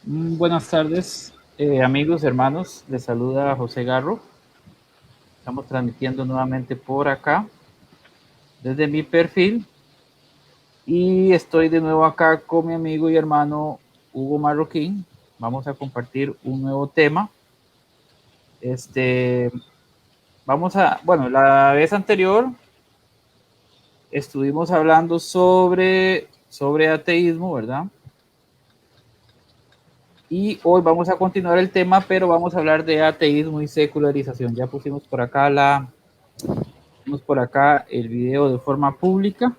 Buenas tardes, amigos, hermanos. Les saluda José Garro. Estamos transmitiendo nuevamente por acá desde mi perfil y estoy de nuevo acá con mi amigo y hermano Hugo Marroquín. Vamos a compartir un nuevo tema. Este, bueno, la vez anterior estuvimos hablando sobre ateísmo, ¿verdad? Y hoy vamos a continuar el tema, pero vamos a hablar de ateísmo y secularización. Ya pusimos por acá el video de forma pública.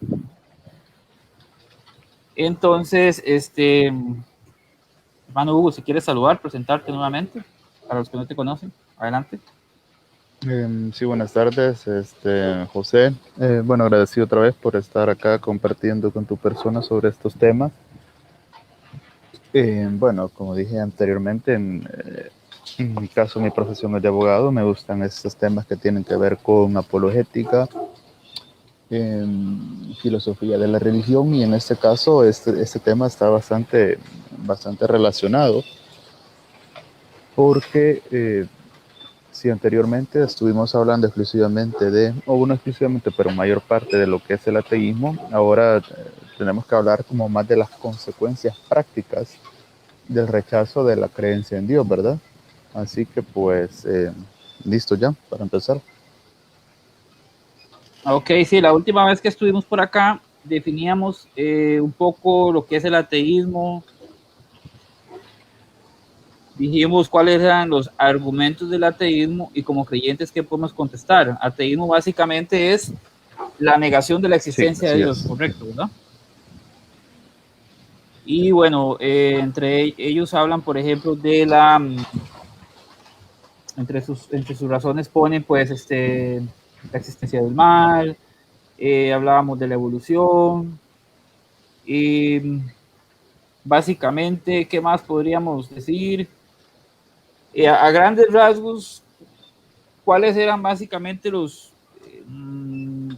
Entonces, hermano Hugo, si quieres saludar, presentarte nuevamente, para los que no te conocen, adelante. Sí, buenas tardes, José. Bueno, agradecido otra vez por estar acá compartiendo con tu persona sobre estos temas. Bueno, como dije anteriormente, en mi caso, mi profesión es de abogado. Me gustan estos temas que tienen que ver con apologética, filosofía de la religión, y en este caso, este tema está bastante relacionado porque si anteriormente estuvimos hablando exclusivamente o no exclusivamente, pero mayor parte de lo que es el ateísmo, ahora tenemos que hablar como más de las consecuencias prácticas del rechazo de la creencia en Dios, ¿verdad? Así que pues, listo ya, para empezar. Ok, sí, la última vez que estuvimos por acá definíamos un poco lo que es el ateísmo, dijimos cuáles eran los argumentos del ateísmo y como creyentes qué podemos contestar. Ateísmo básicamente es la negación de la Sí, existencia de así Dios, es. correcto, ¿verdad? Y bueno, entre ellos hablan, por ejemplo, entre sus razones ponen pues la existencia del mal, hablábamos de la evolución y básicamente, ¿qué más podríamos decir? A grandes rasgos, ¿cuáles eran básicamente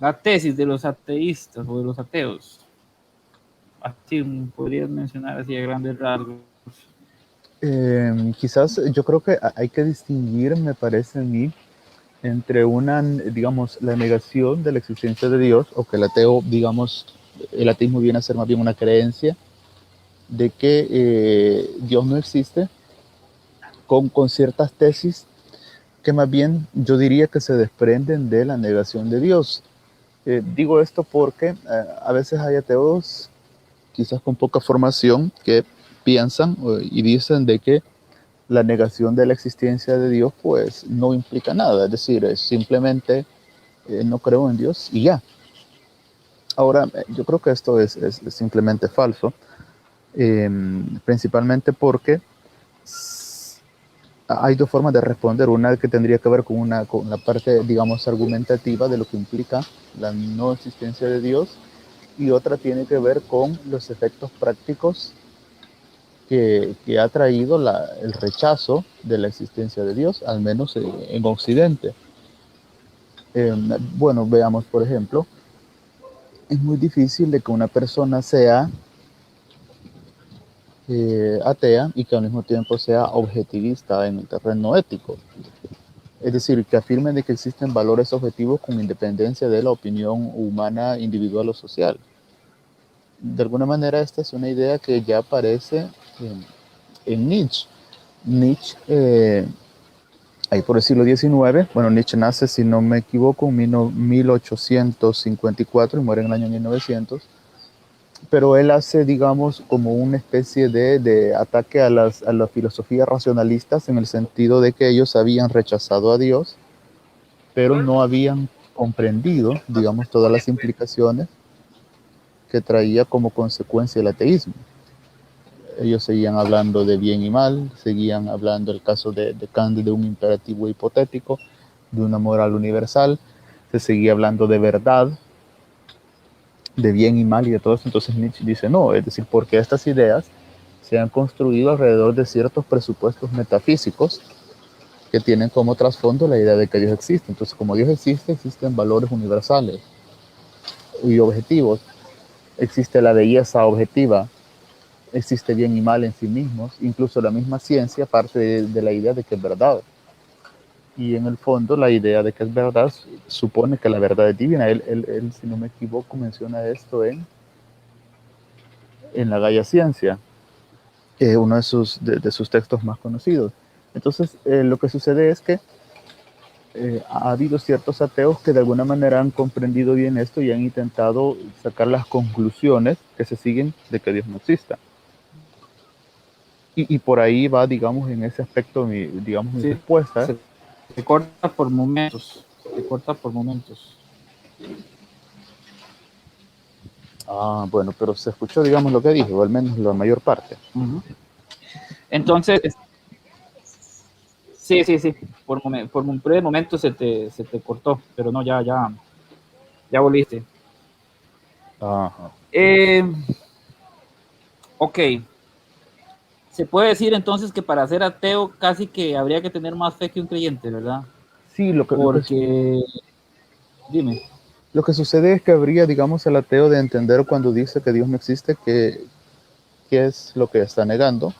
la tesis de los ateístas o de los ateos? Así podrías mencionar así a grandes rasgos. Quizás yo creo que hay que distinguir, me parece a mí, entre digamos, la negación de la existencia de Dios, o que el ateo, digamos, el ateísmo viene a ser más bien una creencia de que Dios no existe, con ciertas tesis que más bien yo diría que se desprenden de la negación de Dios. Digo esto porque a veces hay ateos, quizás con poca formación, que piensan y dicen de que la negación de la existencia de Dios pues no implica nada, es decir, es simplemente no creo en Dios y ya. Ahora, yo creo que esto es simplemente falso, principalmente porque hay dos formas de responder. Una que tendría que ver con la parte, digamos, argumentativa de lo que implica la no existencia de Dios, y otra tiene que ver con los efectos prácticos que ha traído el rechazo de la existencia de Dios, al menos en Occidente. Bueno, veamos, por ejemplo, es muy difícil de que una persona sea atea y que al mismo tiempo sea objetivista en el terreno ético. Es decir, que afirmen de que existen valores objetivos con independencia de la opinión humana, individual o social. De alguna manera, esta es una idea que ya aparece en Nietzsche. Nietzsche, ahí por el siglo XIX, bueno, Nietzsche nace, si no me equivoco, en 1854 y muere en el año 1900, pero él hace, digamos, como una especie de ataque a las filosofías racionalistas, en el sentido de que ellos habían rechazado a Dios, pero no habían comprendido, digamos, todas las implicaciones que traía como consecuencia el ateísmo. Ellos seguían hablando de bien y mal, seguían hablando el caso de Kant de un imperativo hipotético, de una moral universal, se seguía hablando de verdad, de bien y mal y de todo eso. Entonces Nietzsche dice no, es decir, porque estas ideas se han construido alrededor de ciertos presupuestos metafísicos que tienen como trasfondo la idea de que Dios existe. Entonces, como Dios existe, existen valores universales y objetivos. Existe la belleza objetiva, existe bien y mal en sí mismos. Incluso la misma ciencia parte de la idea de que es verdad. Y en el fondo la idea de que es verdad supone que la verdad es divina. Él, si no me equivoco, menciona esto en la Gaia Ciencia, uno de sus textos más conocidos. Entonces, lo que sucede es que ha habido ciertos ateos que de alguna manera han comprendido bien esto y han intentado sacar las conclusiones que se siguen de que Dios no exista. Y por ahí va, digamos, en ese aspecto, mi Sí, respuesta. se corta por momentos. Se corta por momentos. Ah, bueno, pero se escuchó, digamos, lo que dije, o al menos la mayor parte. Entonces, sí, sí, sí. Por un breve momento se te cortó, pero no, ya volviste. Ajá. Ok. Se puede decir entonces que para ser ateo casi que habría que tener más fe que un creyente, ¿verdad? Sí, Porque, dime. lo que sucede es que habría, digamos, el ateo de entender cuando dice que Dios no existe, qué es lo que está negando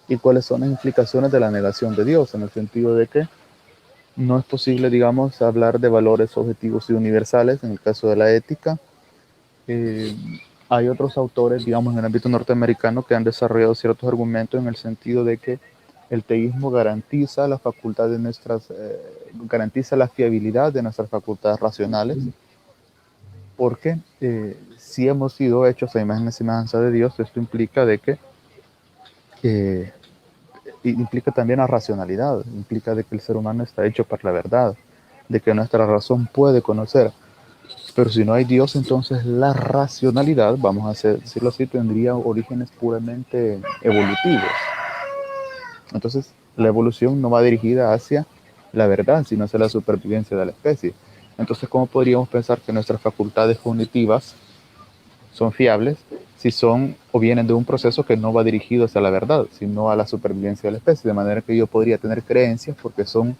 y cuáles son las implicaciones de la negación de Dios, en el sentido de que no es posible, digamos, hablar de valores objetivos y universales en el caso de la ética. Eh, Hay otros autores, digamos, en el ámbito norteamericano que han desarrollado ciertos argumentos en el sentido de que el teísmo garantiza la facultad de garantiza la fiabilidad de nuestras facultades racionales, porque si hemos sido hechos a imagen y semejanza de Dios, esto implica de que eh, implica también la racionalidad, implica de que el ser humano está hecho para la verdad, de que nuestra razón puede conocer. Pero si no hay Dios, entonces la racionalidad, vamos a decirlo así, tendría orígenes puramente evolutivos. Entonces, la evolución no va dirigida hacia la verdad, sino hacia la supervivencia de la especie. Entonces, ¿cómo podríamos pensar que nuestras facultades cognitivas son fiables si son o vienen de un proceso que no va dirigido hacia la verdad, sino a la supervivencia de la especie? De manera que yo podría tener creencias porque son,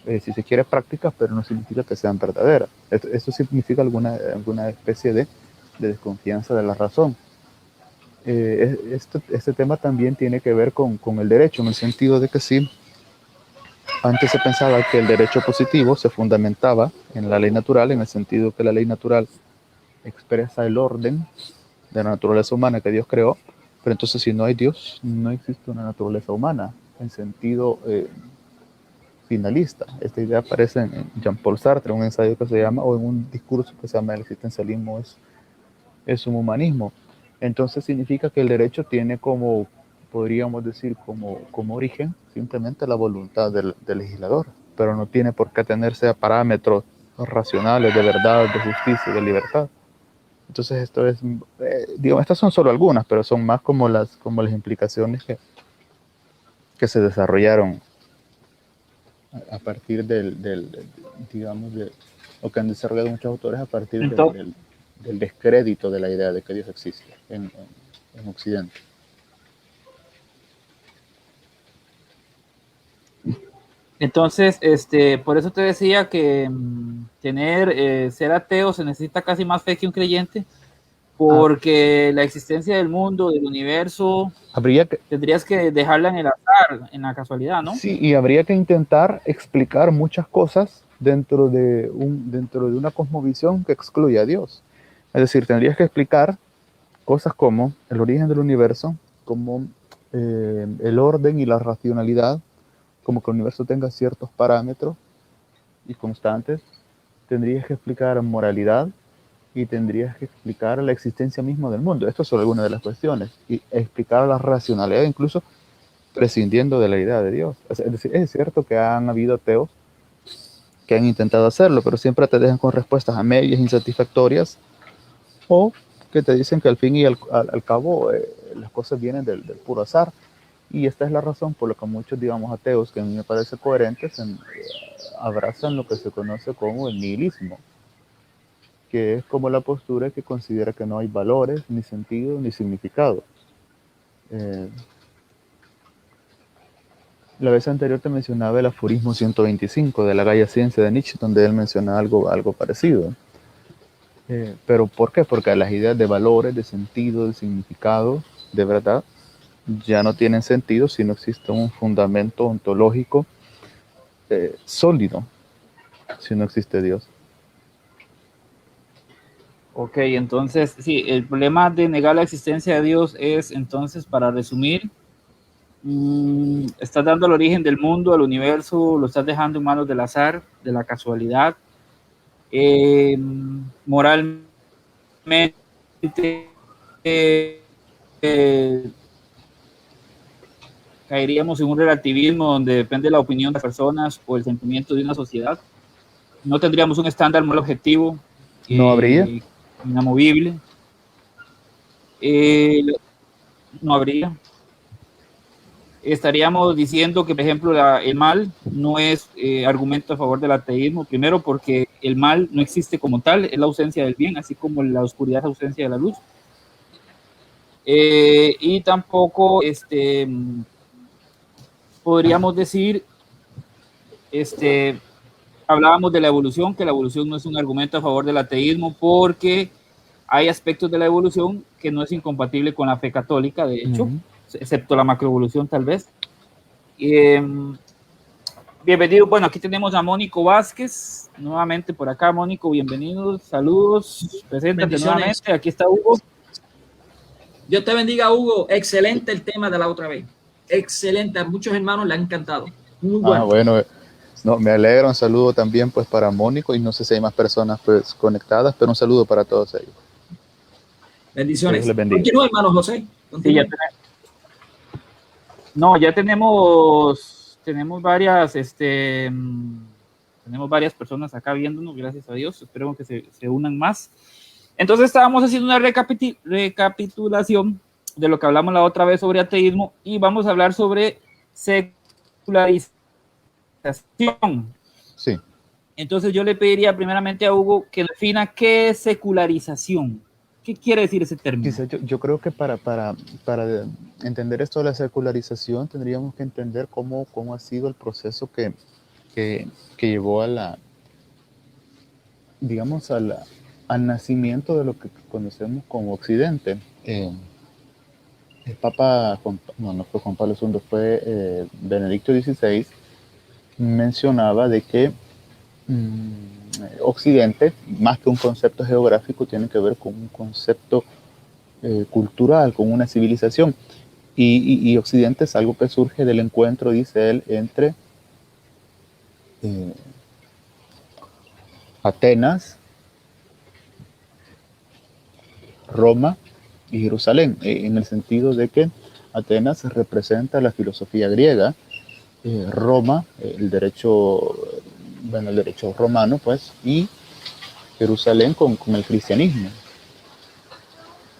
si se quiere, prácticas, pero no significa que sean verdaderas. Esto significa alguna especie de desconfianza de la razón. Este tema también tiene que ver con el derecho, en el sentido de que sí, antes se pensaba que el derecho positivo se fundamentaba en la ley natural, en el sentido que la ley natural expresa el orden de la naturaleza humana que Dios creó, pero entonces si no hay Dios, no existe una naturaleza humana en sentido finalista. Esta idea aparece en Jean-Paul Sartre, en un ensayo que se llama, o en un discurso que se llama El existencialismo es un humanismo. Entonces significa que el derecho tiene como, podríamos decir, como origen simplemente la voluntad del legislador, pero no tiene por qué atenerse a parámetros racionales de verdad, de justicia y de libertad. Entonces esto es, digo, estas son solo algunas, pero son más como las implicaciones que se desarrollaron a partir digamos, o que han desarrollado muchos autores a partir Entonces, del descrédito de la idea de que Dios existe en Occidente. por eso te decía que ser ateo se necesita casi más fe que un creyente, Ah, porque la existencia del mundo, del universo, habría que, tendrías que dejarla en el azar, en la casualidad, ¿no? sí, y habría que intentar explicar muchas cosas dentro de una cosmovisión que excluye a Dios. Es decir, tendrías que explicar cosas como el origen del universo, como el orden y la racionalidad, como que el universo tenga ciertos parámetros y constantes. Tendrías que explicar moralidad y tendrías que explicar la existencia misma del mundo. Esto es solo alguna de las cuestiones. Y explicar la racionalidad, incluso prescindiendo de la idea de Dios. Es decir, es cierto que han habido ateos que han intentado hacerlo, pero siempre te dejan con respuestas a medias insatisfactorias o que te dicen que al fin y al cabo las cosas vienen del puro azar. Y esta es la razón por la que muchos, digamos, ateos, que a mí me parece coherentes, abrazan lo que se conoce como el nihilismo, que es como la postura que considera que no hay valores, ni sentido, ni significado. Eh, la vez anterior te mencionaba el aforismo 125 de la Gaia Ciencia de Nietzsche, donde él menciona algo parecido. ¿Pero por qué? Porque las ideas de valores, de sentido, de significado, de verdad ya no tienen sentido si no existe un fundamento ontológico sólido, si no existe Dios. Ok, entonces, sí, el problema de negar la existencia de Dios es, entonces, para resumir, estás dando el origen del mundo, al universo, lo estás dejando en manos del azar, de la casualidad. Moralmente, eh, caeríamos en un relativismo donde depende la opinión de las personas o el sentimiento de una sociedad. No tendríamos un estándar muy objetivo, ¿No habría? inamovible. Eh, no habría. Estaríamos diciendo que, por ejemplo, el mal no es argumento a favor del ateísmo, primero porque el mal no existe como tal, es la ausencia del bien, así como la oscuridad es la ausencia de la luz. Y tampoco podríamos decir, hablábamos de la evolución, que la evolución no es un argumento a favor del ateísmo porque hay aspectos de la evolución que no es incompatible con la fe católica, de hecho, excepto la macroevolución tal vez. Bienvenido, bueno, aquí tenemos a Mónico Vázquez, nuevamente por acá. Mónico, bienvenidos, saludos, preséntate nuevamente, aquí está Hugo. Dios te bendiga, Hugo, excelente el tema de la otra vez, excelente, a muchos hermanos le ha encantado, muy bueno. Bueno, no, me alegra, un saludo también pues para Mónico, y no sé si hay más personas pues conectadas, pero un saludo para todos ellos. Bendiciones. Les bendiga. Continúa, hermano José. Sí, ya tenemos varias, tenemos varias personas acá viéndonos, gracias a Dios, esperemos que se unan más. Entonces estábamos haciendo una recapitulación de lo que hablamos la otra vez sobre ateísmo y vamos a hablar sobre secularización. Sí. Entonces yo le pediría primeramente a Hugo que defina qué es secularización. ¿Qué quiere decir ese término? Quizá yo creo que para entender esto de la secularización tendríamos que entender cómo ha sido el proceso que llevó a la, digamos, al nacimiento de lo que conocemos como Occidente. El Papa, no fue Juan Pablo II, fue Benedicto XVI, mencionaba de que Occidente, más que un concepto geográfico, tiene que ver con un concepto cultural, con una civilización. Y Occidente es algo que surge del encuentro, dice él, entre Atenas, Roma y Jerusalén, en el sentido de que Atenas representa la filosofía griega, Roma, el derecho romano, pues, y Jerusalén con el cristianismo.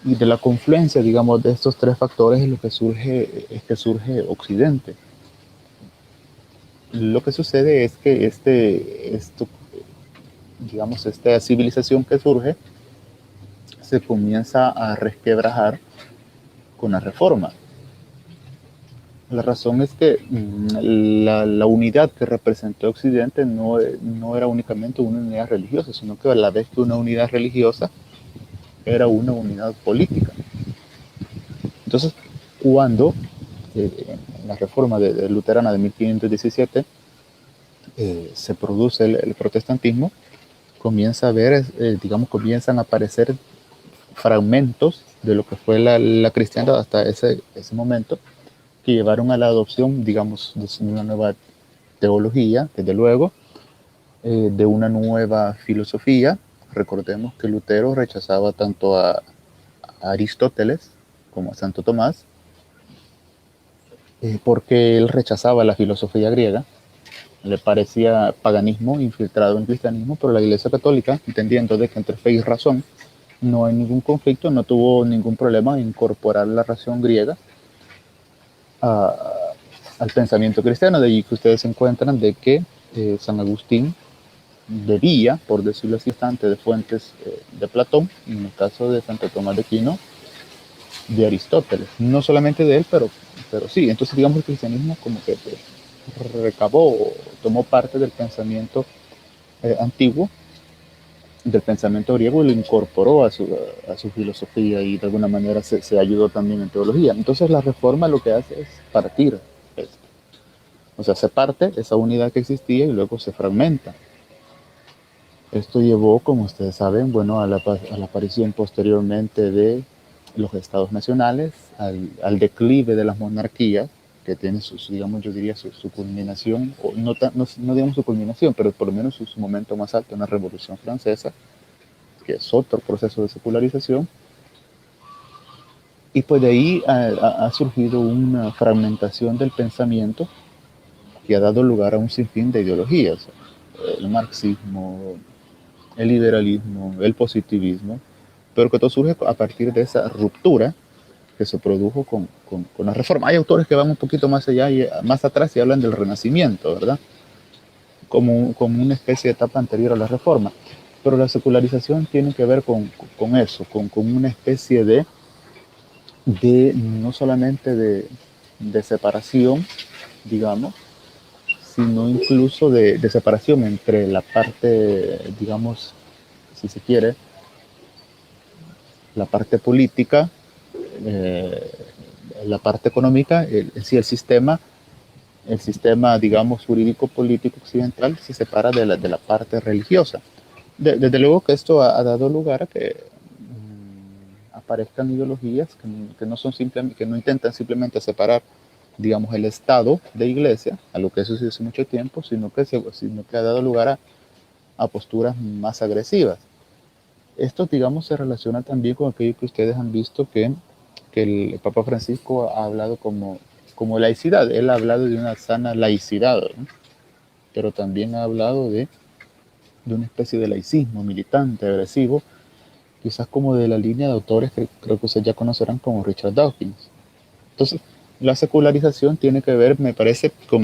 Y de la confluencia, digamos, de estos tres factores es que surge Occidente. Lo que sucede es que esta civilización que surge se comienza a resquebrajar con la Reforma. La razón es que la unidad que representó Occidente no era únicamente una unidad religiosa, sino que a la vez que una unidad religiosa era una unidad política. Entonces, cuando en la Reforma de luterana de 1517 se produce el protestantismo, comienzan a aparecer fragmentos de lo que fue la cristiandad hasta ese momento, que llevaron a la adopción, digamos, de una nueva teología, desde luego, de una nueva filosofía. Recordemos que Lutero rechazaba tanto a Aristóteles como a Santo Tomás, porque él rechazaba la filosofía griega, le parecía paganismo infiltrado en cristianismo, pero la Iglesia Católica, entendiendo de que entre fe y razón no hay ningún conflicto, no tuvo ningún problema en incorporar la razón griega al pensamiento cristiano. De allí que ustedes encuentran de que San Agustín bebía, por decirlo así, bastante de fuentes de Platón, y en el caso de Santo Tomás de Aquino, de Aristóteles. No solamente de él, pero sí. Entonces, digamos, el cristianismo como que recabó, tomó parte del pensamiento antiguo, del pensamiento griego y lo incorporó a su filosofía y de alguna manera se ayudó también en teología. Entonces la reforma lo que hace es partir esto. O sea, se parte esa unidad que existía y luego se fragmenta. Esto llevó, como ustedes saben, bueno, a la aparición posteriormente de los estados nacionales, al declive de las monarquías, que tiene digamos, yo diría su culminación, o no digamos su culminación, pero por lo menos su momento más alto en la Revolución Francesa, que es otro proceso de secularización. Y pues de ahí ha surgido una fragmentación del pensamiento que ha dado lugar a un sinfín de ideologías. El marxismo, el liberalismo, el positivismo, pero que todo surge a partir de esa ruptura que se produjo con la reforma. Hay autores que van un poquito más allá y más atrás y hablan del Renacimiento, ¿verdad? Como una especie de etapa anterior a la reforma. Pero la secularización tiene que ver con eso, con una especie de no solamente de separación, digamos, sino incluso de separación entre la parte, digamos, si se quiere, la parte política, eh, la parte económica, el sistema, digamos, jurídico-político occidental se separa de la parte religiosa. Desde luego que esto ha dado lugar a que aparezcan ideologías que no son que no intentan simplemente separar, digamos, el Estado de Iglesia, a lo que eso se hace mucho tiempo, sino que ha dado lugar a posturas más agresivas. Esto, digamos, se relaciona también con aquello que ustedes han visto que el Papa Francisco ha hablado como laicidad. Él ha hablado de una sana laicidad, ¿no? Pero también ha hablado de una especie de laicismo militante, agresivo, quizás como de la línea de autores que creo que ustedes ya conocerán como Richard Dawkins. Entonces, la secularización tiene que ver, me parece, con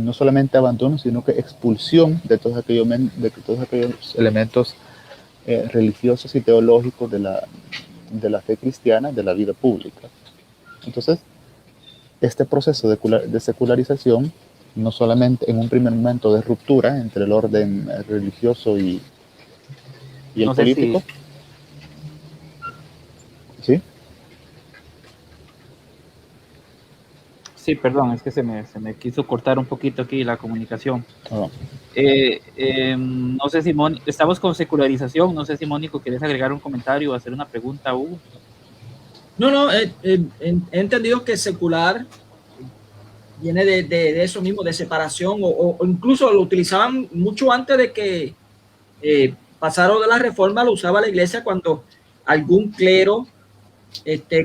no solamente abandono, sino que expulsión de todos aquellos elementos religiosos y teológicos de la fe cristiana, de la vida pública. Entonces, este proceso de secularización, no solamente en un primer momento de ruptura entre el orden religioso y el No sé político, ¿sí? Sí, perdón, es que se me quiso cortar un poquito aquí la comunicación. Oh. No sé si estamos con secularización, no sé si Mónico quieres agregar un comentario o hacer una pregunta a Hugo. No, he entendido que secular viene de eso mismo, de separación, o incluso lo utilizaban mucho antes de que pasaron de la reforma, lo usaba la iglesia cuando algún clero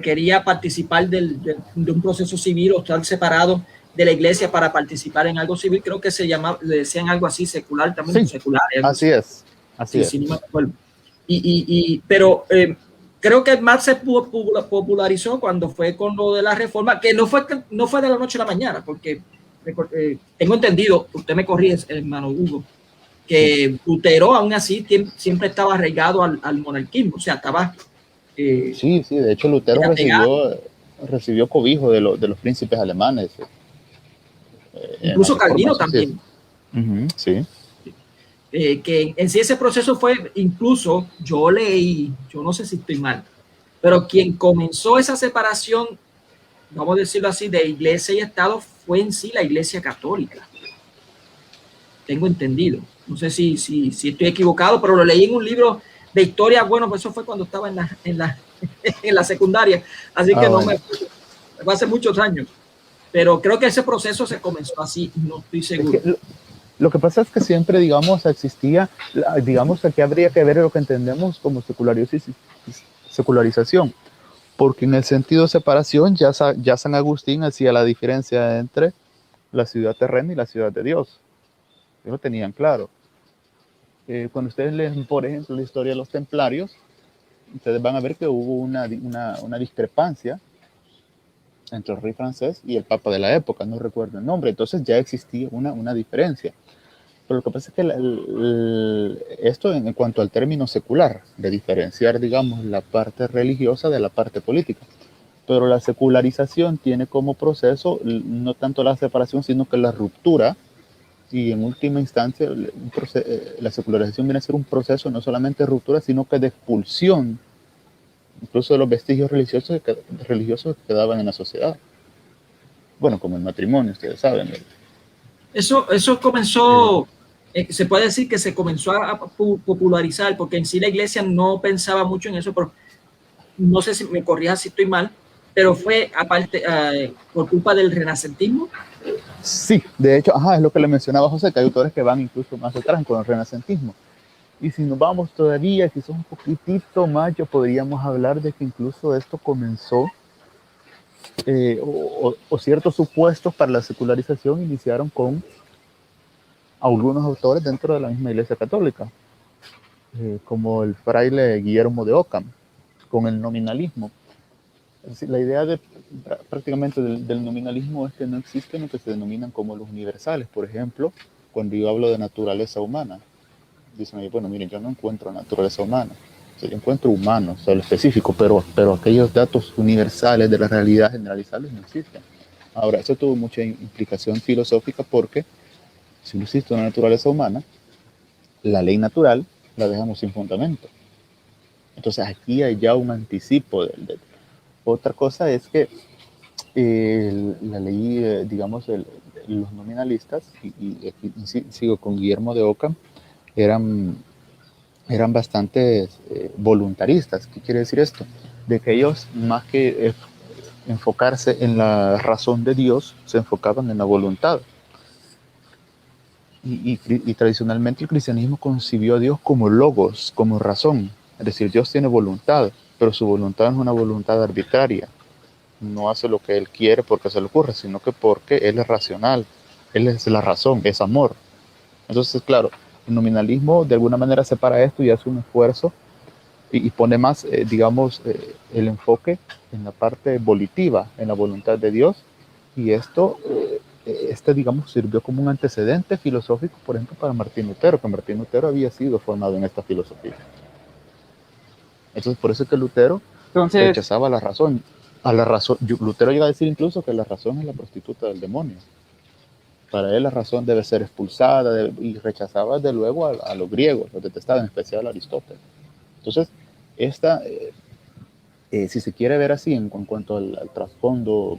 quería participar de un proceso civil o estar separado de la iglesia para participar en algo civil. Creo que le decían algo así, secular también, Sí, secular. así es. Así es. Sí, no me acuerdo. Pero creo que más se popularizó cuando fue con lo de la reforma, que no fue de la noche a la mañana, porque tengo entendido, usted me corrige, hermano Hugo, que Lutero aún así siempre estaba arraigado al monarquismo, o sea, estaba... sí, de hecho Lutero recibió cobijo de los príncipes alemanes. Incluso Calvino también. Sí. Que en sí ese proceso fue, incluso yo leí, yo no sé si estoy mal, pero quien comenzó esa separación, vamos a decirlo así, de iglesia y Estado fue en sí la Iglesia Católica. Tengo entendido. No sé si estoy equivocado, pero lo leí en un libro de historia. Bueno, pues eso fue cuando estaba en la secundaria, así que no me fue hace muchos años. Pero creo que ese proceso se comenzó así, no estoy seguro. Es que lo que pasa es que siempre, digamos, existía, digamos, aquí habría que ver lo que entendemos como secularización, porque en el sentido de separación ya San Agustín hacía la diferencia entre la ciudad terrena y la ciudad de Dios. Eso lo tenían claro. Cuando ustedes leen, por ejemplo, la historia de los templarios, ustedes van a ver que hubo una discrepancia entre el rey francés y el papa de la época, no recuerdo el nombre, entonces ya existía una diferencia. Pero lo que pasa es que esto en cuanto al término secular, de diferenciar, digamos, la parte religiosa de la parte política. Pero la secularización tiene como proceso no tanto la separación, sino que la ruptura Y en última instancia, la secularización viene a ser un proceso no solamente de ruptura, sino que de expulsión, incluso de los vestigios religiosos que quedaban en la sociedad. Bueno, como el matrimonio, ustedes saben. Eso comenzó, se puede decir que se comenzó a popularizar, porque en sí la iglesia no pensaba mucho en eso, pero no sé si me corrijas si estoy mal, pero fue aparte por culpa del renacentismo. Sí, de hecho, es lo que le mencionaba José, que hay autores que van incluso más atrás con el renacentismo. Y si nos vamos todavía, quizás un poquitito más, yo podríamos hablar de que incluso esto comenzó, o ciertos supuestos para la secularización iniciaron con algunos autores dentro de la misma Iglesia Católica, como el fraile Guillermo de Ockham, con el nominalismo. Es decir, la idea prácticamente del nominalismo es que no existen lo que se denominan como los universales. Por ejemplo, cuando yo hablo de naturaleza humana, dicen, bueno, miren, yo no encuentro naturaleza humana, o sea, yo encuentro humanos, o sea, lo específico, pero aquellos datos universales de la realidad generalizables no existen. Ahora, eso tuvo mucha implicación filosófica porque si no existe una naturaleza humana, la ley natural la dejamos sin fundamento. Entonces aquí hay ya un anticipo otra cosa es que la ley, digamos, los nominalistas, y aquí sigo con Guillermo de Ockham, eran bastante voluntaristas. ¿Qué quiere decir esto? De que ellos, más que enfocarse en la razón de Dios, se enfocaban en la voluntad. Y tradicionalmente el cristianismo concibió a Dios como logos, como razón. Es decir, Dios tiene voluntad, pero su voluntad no es una voluntad arbitraria. No hace lo que Él quiere porque se le ocurre, sino que porque Él es racional. Él es la razón, es amor. Entonces, claro, el nominalismo de alguna manera separa esto y hace un esfuerzo y pone más, digamos, el enfoque en la parte volitiva, en la voluntad de Dios. Y esto, digamos, sirvió como un antecedente filosófico, por ejemplo, para Martín Lutero, que Martín Lutero había sido formado en esta filosofía. Entonces, por eso es que Lutero rechazaba la razón. Lutero llega a decir incluso que la razón es la prostituta del demonio. Para él la razón debe ser expulsada y rechazaba de luego a los griegos, los detestaba, en especial a Aristóteles. Entonces, si se quiere ver así en cuanto al trasfondo,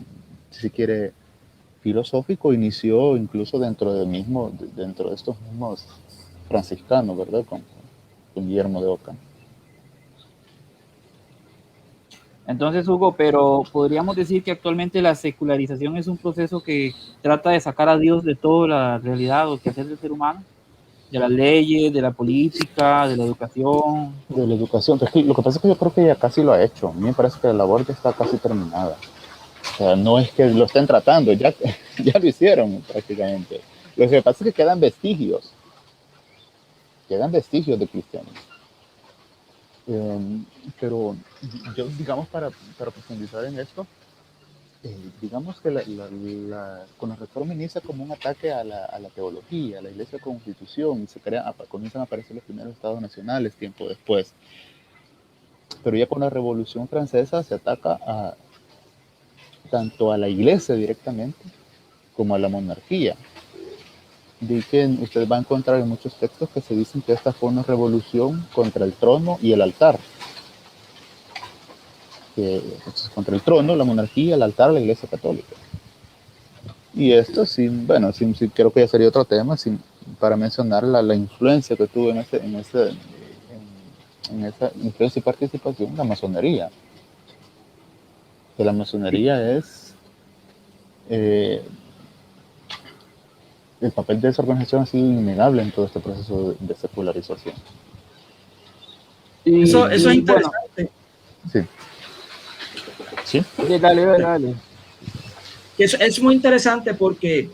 si se quiere, filosófico, inició incluso dentro de estos mismos franciscanos, ¿verdad? Con Guillermo de Ockham. Entonces, Hugo, pero podríamos decir que actualmente la secularización es un proceso que trata de sacar a Dios de toda la realidad o quehacer del ser humano, de las leyes, de la política, de la educación. De la educación. Lo que pasa es que yo creo que ya casi lo ha hecho. A mí me parece que la labor ya está casi terminada. O sea, no es que lo estén tratando, ya lo hicieron prácticamente. Lo que pasa es que quedan vestigios de cristianismo. Pero yo, digamos, para profundizar en esto, digamos que con la reforma inicia como un ataque a la teología, a la iglesia constitución, y comienzan a aparecer los primeros estados nacionales tiempo después. Pero ya con la Revolución Francesa se ataca tanto a la iglesia directamente como a la monarquía. De que usted va a encontrar en muchos textos que se dicen que esta fue una revolución contra el trono y el altar. Entonces, contra el trono, la monarquía, el altar, la iglesia católica. Y esto sí, bueno, sí creo que ya sería otro tema para mencionar la influencia que tuvo en esa influencia y participación la masonería. Que la masonería es el papel de esa organización ha sido innegable en todo este proceso de secularización. Eso es interesante. Bueno, sí. ¿Sí? Dale. Es muy interesante porque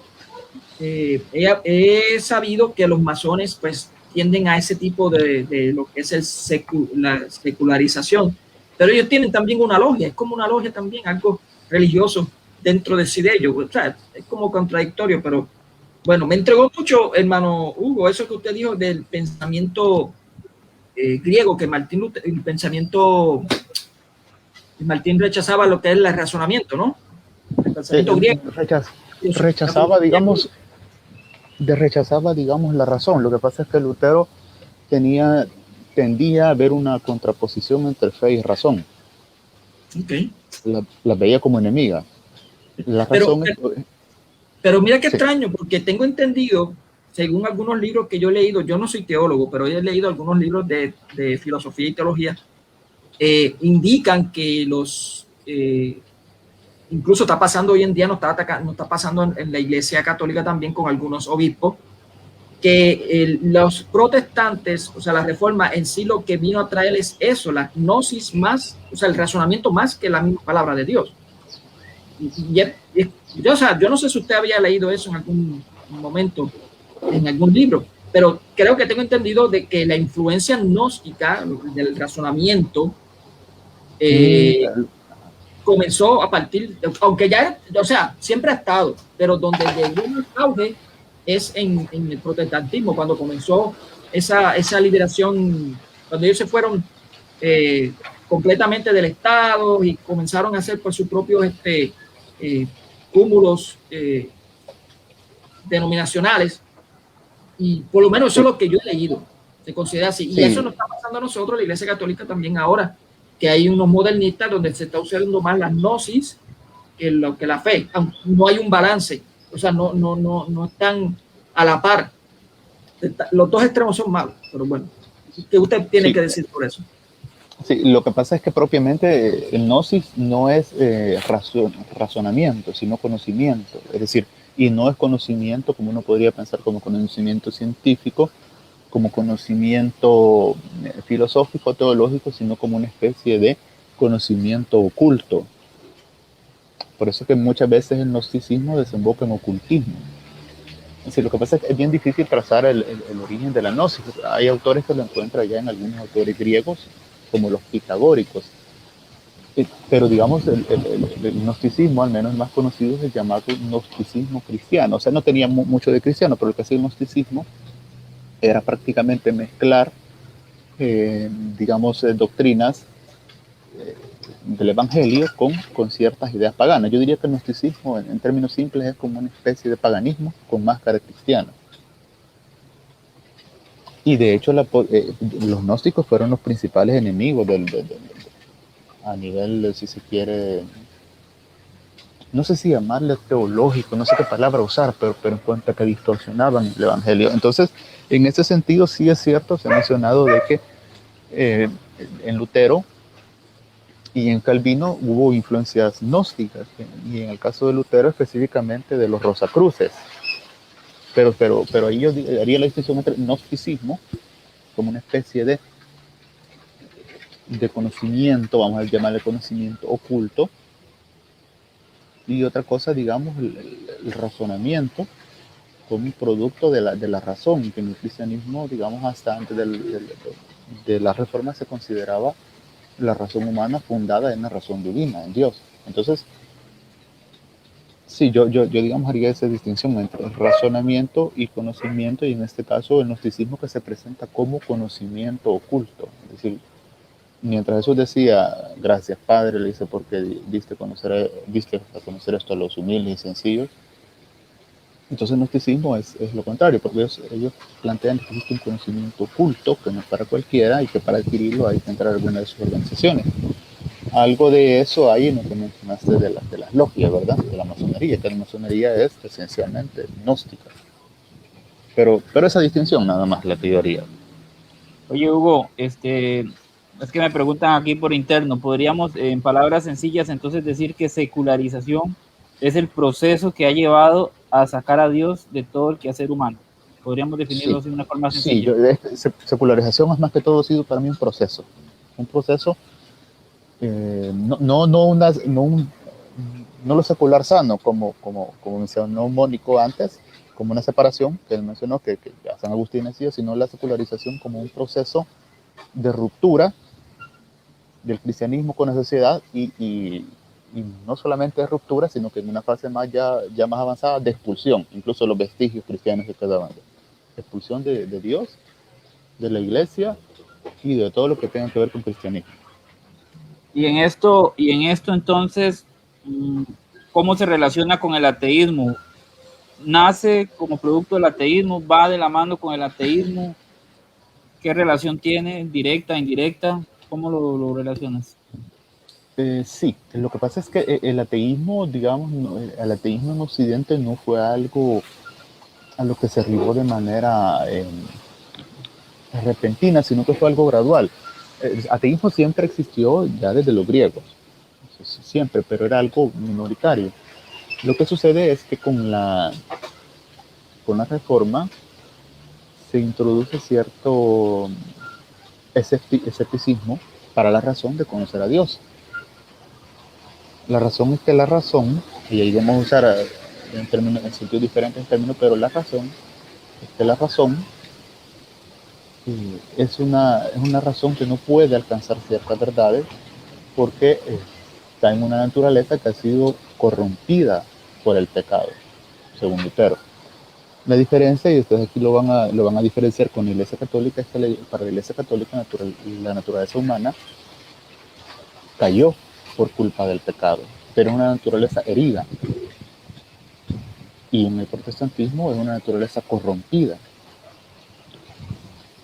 he sabido que los masones pues tienden a ese tipo de lo que es la secularización, pero ellos tienen también una logia, es como una logia también, algo religioso dentro de sí de ellos. O sea, es como contradictorio, pero bueno, me entregó mucho, hermano Hugo, eso que usted dijo del pensamiento griego, que Martín rechazaba lo que es el razonamiento, ¿no? El pensamiento griego. Rechazaba, digamos, rechazaba, digamos, la razón. Lo que pasa es que Lutero tendía a ver una contraposición entre fe y razón. Okay. La veía como enemiga. La Pero, razón es... pero mira qué Sí. extraño, porque tengo entendido, según algunos libros que yo he leído, yo no soy teólogo, pero he leído algunos libros de filosofía y teología, indican que incluso está pasando hoy en día, no está pasando en la Iglesia Católica también con algunos obispos, que los protestantes, o sea, la reforma en sí lo que vino a traer es eso, la gnosis más, o sea, el razonamiento más que la misma palabra de Dios. O sea, yo no sé si usted había leído eso en algún momento, en algún libro, pero creo que tengo entendido de que la influencia gnóstica del razonamiento comenzó a partir, aunque ya, o sea, siempre ha estado, pero donde llegó el auge es en el protestantismo, cuando comenzó esa liberación, cuando ellos se fueron completamente del Estado y comenzaron a hacer por sus propios cúmulos denominacionales, y por lo menos eso Sí, es lo que yo he leído, se considera así, y eso sí, nos está pasando a nosotros, la Iglesia Católica también ahora, que hay unos modernistas donde se está usando más la gnosis que la fe. No hay un balance, o sea, no están a la par. Los dos extremos son malos, pero bueno, ¿qué usted tiene sí. que decir por eso? Sí, lo que pasa es que propiamente el gnosis no es razonamiento, sino conocimiento. Es decir, y no es conocimiento como uno podría pensar como conocimiento científico, como conocimiento filosófico, teológico, sino como una especie de conocimiento oculto. Por eso que muchas veces el gnosticismo desemboca en ocultismo. Es decir, lo que pasa es que es bien difícil trazar el origen de la gnosis. Hay autores que lo encuentran ya en algunos autores griegos, como los pitagóricos. Pero digamos, el gnosticismo, al menos el más conocido, es el llamado gnosticismo cristiano. O sea, no tenía mucho de cristiano, pero lo que hacía el gnosticismo era prácticamente mezclar, digamos, doctrinas del Evangelio con ciertas ideas paganas. Yo diría que el gnosticismo, en términos simples, es como una especie de paganismo con máscara cristiana. Y de hecho, los gnósticos fueron los principales enemigos a nivel, si se quiere, no sé si llamarle teológico, no sé qué palabra usar, pero en cuanto a que distorsionaban el Evangelio. Entonces, en ese sentido, sí es cierto, se ha mencionado de que en Lutero y en Calvino hubo influencias gnósticas, y en el caso de Lutero específicamente de los Rosacruces. Pero ahí yo haría la distinción entre gnosticismo, como una especie de conocimiento, vamos a llamarle conocimiento oculto, y otra cosa, digamos, el razonamiento como un producto de la razón, que en el cristianismo, digamos, hasta antes de la reforma se consideraba la razón humana fundada en la razón divina, en Dios. Entonces, sí, yo digamos, haría esa distinción entre razonamiento y conocimiento, y en este caso el gnosticismo que se presenta como conocimiento oculto. Es decir, mientras Jesús decía, gracias Padre, le dice, porque diste a conocer esto a los humildes y sencillos. Entonces el gnosticismo es lo contrario, porque ellos plantean que existe un conocimiento oculto que no es para cualquiera y que para adquirirlo hay que entrar a alguna de sus organizaciones. Algo de eso hay en lo que mencionaste de las logias, ¿verdad? De la masonería, que la masonería es esencialmente gnóstica. Pero esa distinción nada más la teoría. Oye, Hugo, es que me preguntan aquí por interno, ¿podríamos en palabras sencillas entonces decir que secularización es el proceso que ha llevado a sacar a Dios de todo el quehacer humano? ¿Podríamos definirlo Sí, de una forma sí, sencilla? secularización es más que todo sido para mí un proceso no lo secular sano, como mencionó Mónico antes, como una separación que él mencionó, que ya San Agustín decía, sino la secularización como un proceso de ruptura del cristianismo con la sociedad y no solamente de ruptura, sino que en una fase ya más avanzada de expulsión, incluso los vestigios cristianos que quedaban. Expulsión de Dios, de la iglesia y de todo lo que tenga que ver con cristianismo. Y en esto entonces, ¿cómo se relaciona con el ateísmo? nace como producto del ateísmo, va de la mano con el ateísmo. ¿Qué relación tiene? ¿Directa, indirecta? ¿Cómo lo relacionas? Sí, lo que pasa es que el ateísmo, digamos, el ateísmo en Occidente no fue algo a lo que se arribó de manera repentina, sino que fue algo gradual. El ateísmo siempre existió ya desde los griegos, siempre, pero era algo minoritario. Lo que sucede es que con la reforma se introduce cierto escepticismo para la razón de conocer a Dios. La razón es que la razón, y ahí vamos a usar en sentidos diferentes el término, pero la razón es que la razón es una razón que no puede alcanzar ciertas verdades porque está en una naturaleza que ha sido corrompida por el pecado, según Lutero. La diferencia, y ustedes aquí lo van a diferenciar con la Iglesia Católica, es que para la Iglesia Católica la naturaleza humana cayó por culpa del pecado, pero es una naturaleza herida. Y en el protestantismo es una naturaleza corrompida.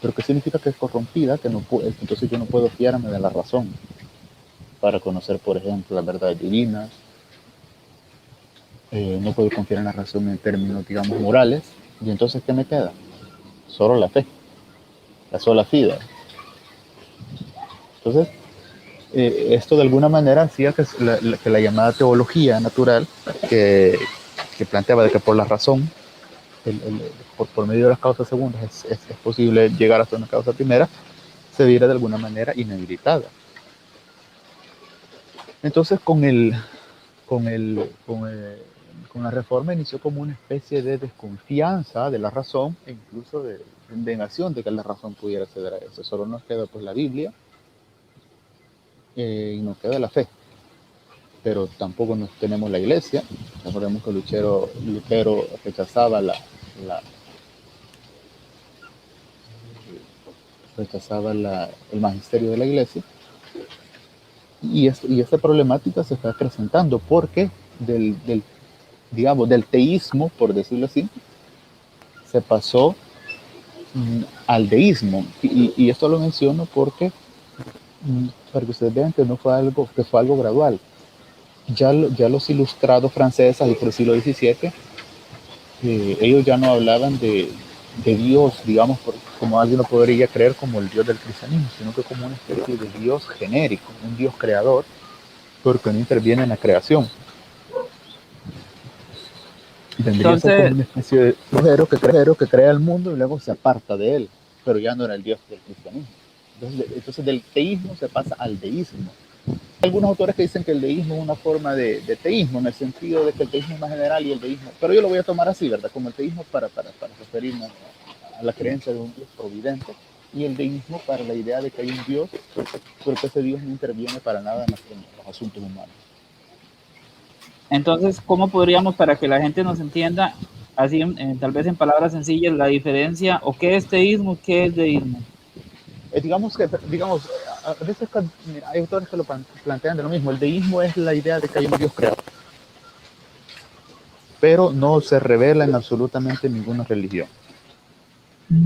¿Pero qué significa que es corrompida? Que no puede, entonces yo no puedo fiarme de la razón para conocer, por ejemplo, las verdades divinas. No puedo confiar en la razón en términos, digamos, morales. Y entonces, ¿qué me queda? Solo la fe, la sola fide. Entonces, esto de alguna manera hacía que la llamada teología natural, que planteaba de que por la razón, por medio de las causas segundas, es posible llegar hasta una causa primera, se viera de alguna manera inhabilitada. Entonces, con la reforma inició como una especie de desconfianza de la razón e incluso de negación de que la razón pudiera acceder a eso. Solo nos queda pues la Biblia y nos queda la fe, pero tampoco nos tenemos la iglesia. Recordemos que Lutero rechazaba el magisterio de la iglesia, y esta problemática se está presentando porque digamos, del teísmo, por decirlo así, se pasó al deísmo. Y esto lo menciono porque, para que ustedes vean que no fue algo, que fue algo gradual. Ya los ilustrados franceses y por el siglo XVII, ellos ya no hablaban de Dios, digamos, como alguien lo podría creer como el Dios del cristianismo, sino que como una especie de Dios genérico, un Dios creador, porque no interviene en la creación. Vendría a ser como Entonces, una especie de brujero que crea el mundo y luego se aparta de él, pero ya no era el Dios del cristianismo. Entonces del teísmo se pasa al deísmo. Hay algunos autores que dicen que el deísmo es una forma de teísmo, en el sentido de que el teísmo es más general y el deísmo, pero yo lo voy a tomar así, ¿verdad? Como el teísmo para referirme a la creencia de un Dios providente, y el deísmo para la idea de que hay un Dios, pero que ese Dios no interviene para nada en los asuntos humanos. entonces, ¿cómo podríamos, para que la gente nos entienda, así tal vez en palabras sencillas, la diferencia, o qué es teísmo, qué es deísmo? Digamos, a veces hay autores que lo plantean de lo mismo. El deísmo es la idea de que hay un Dios creador, pero no se revela en absolutamente ninguna religión.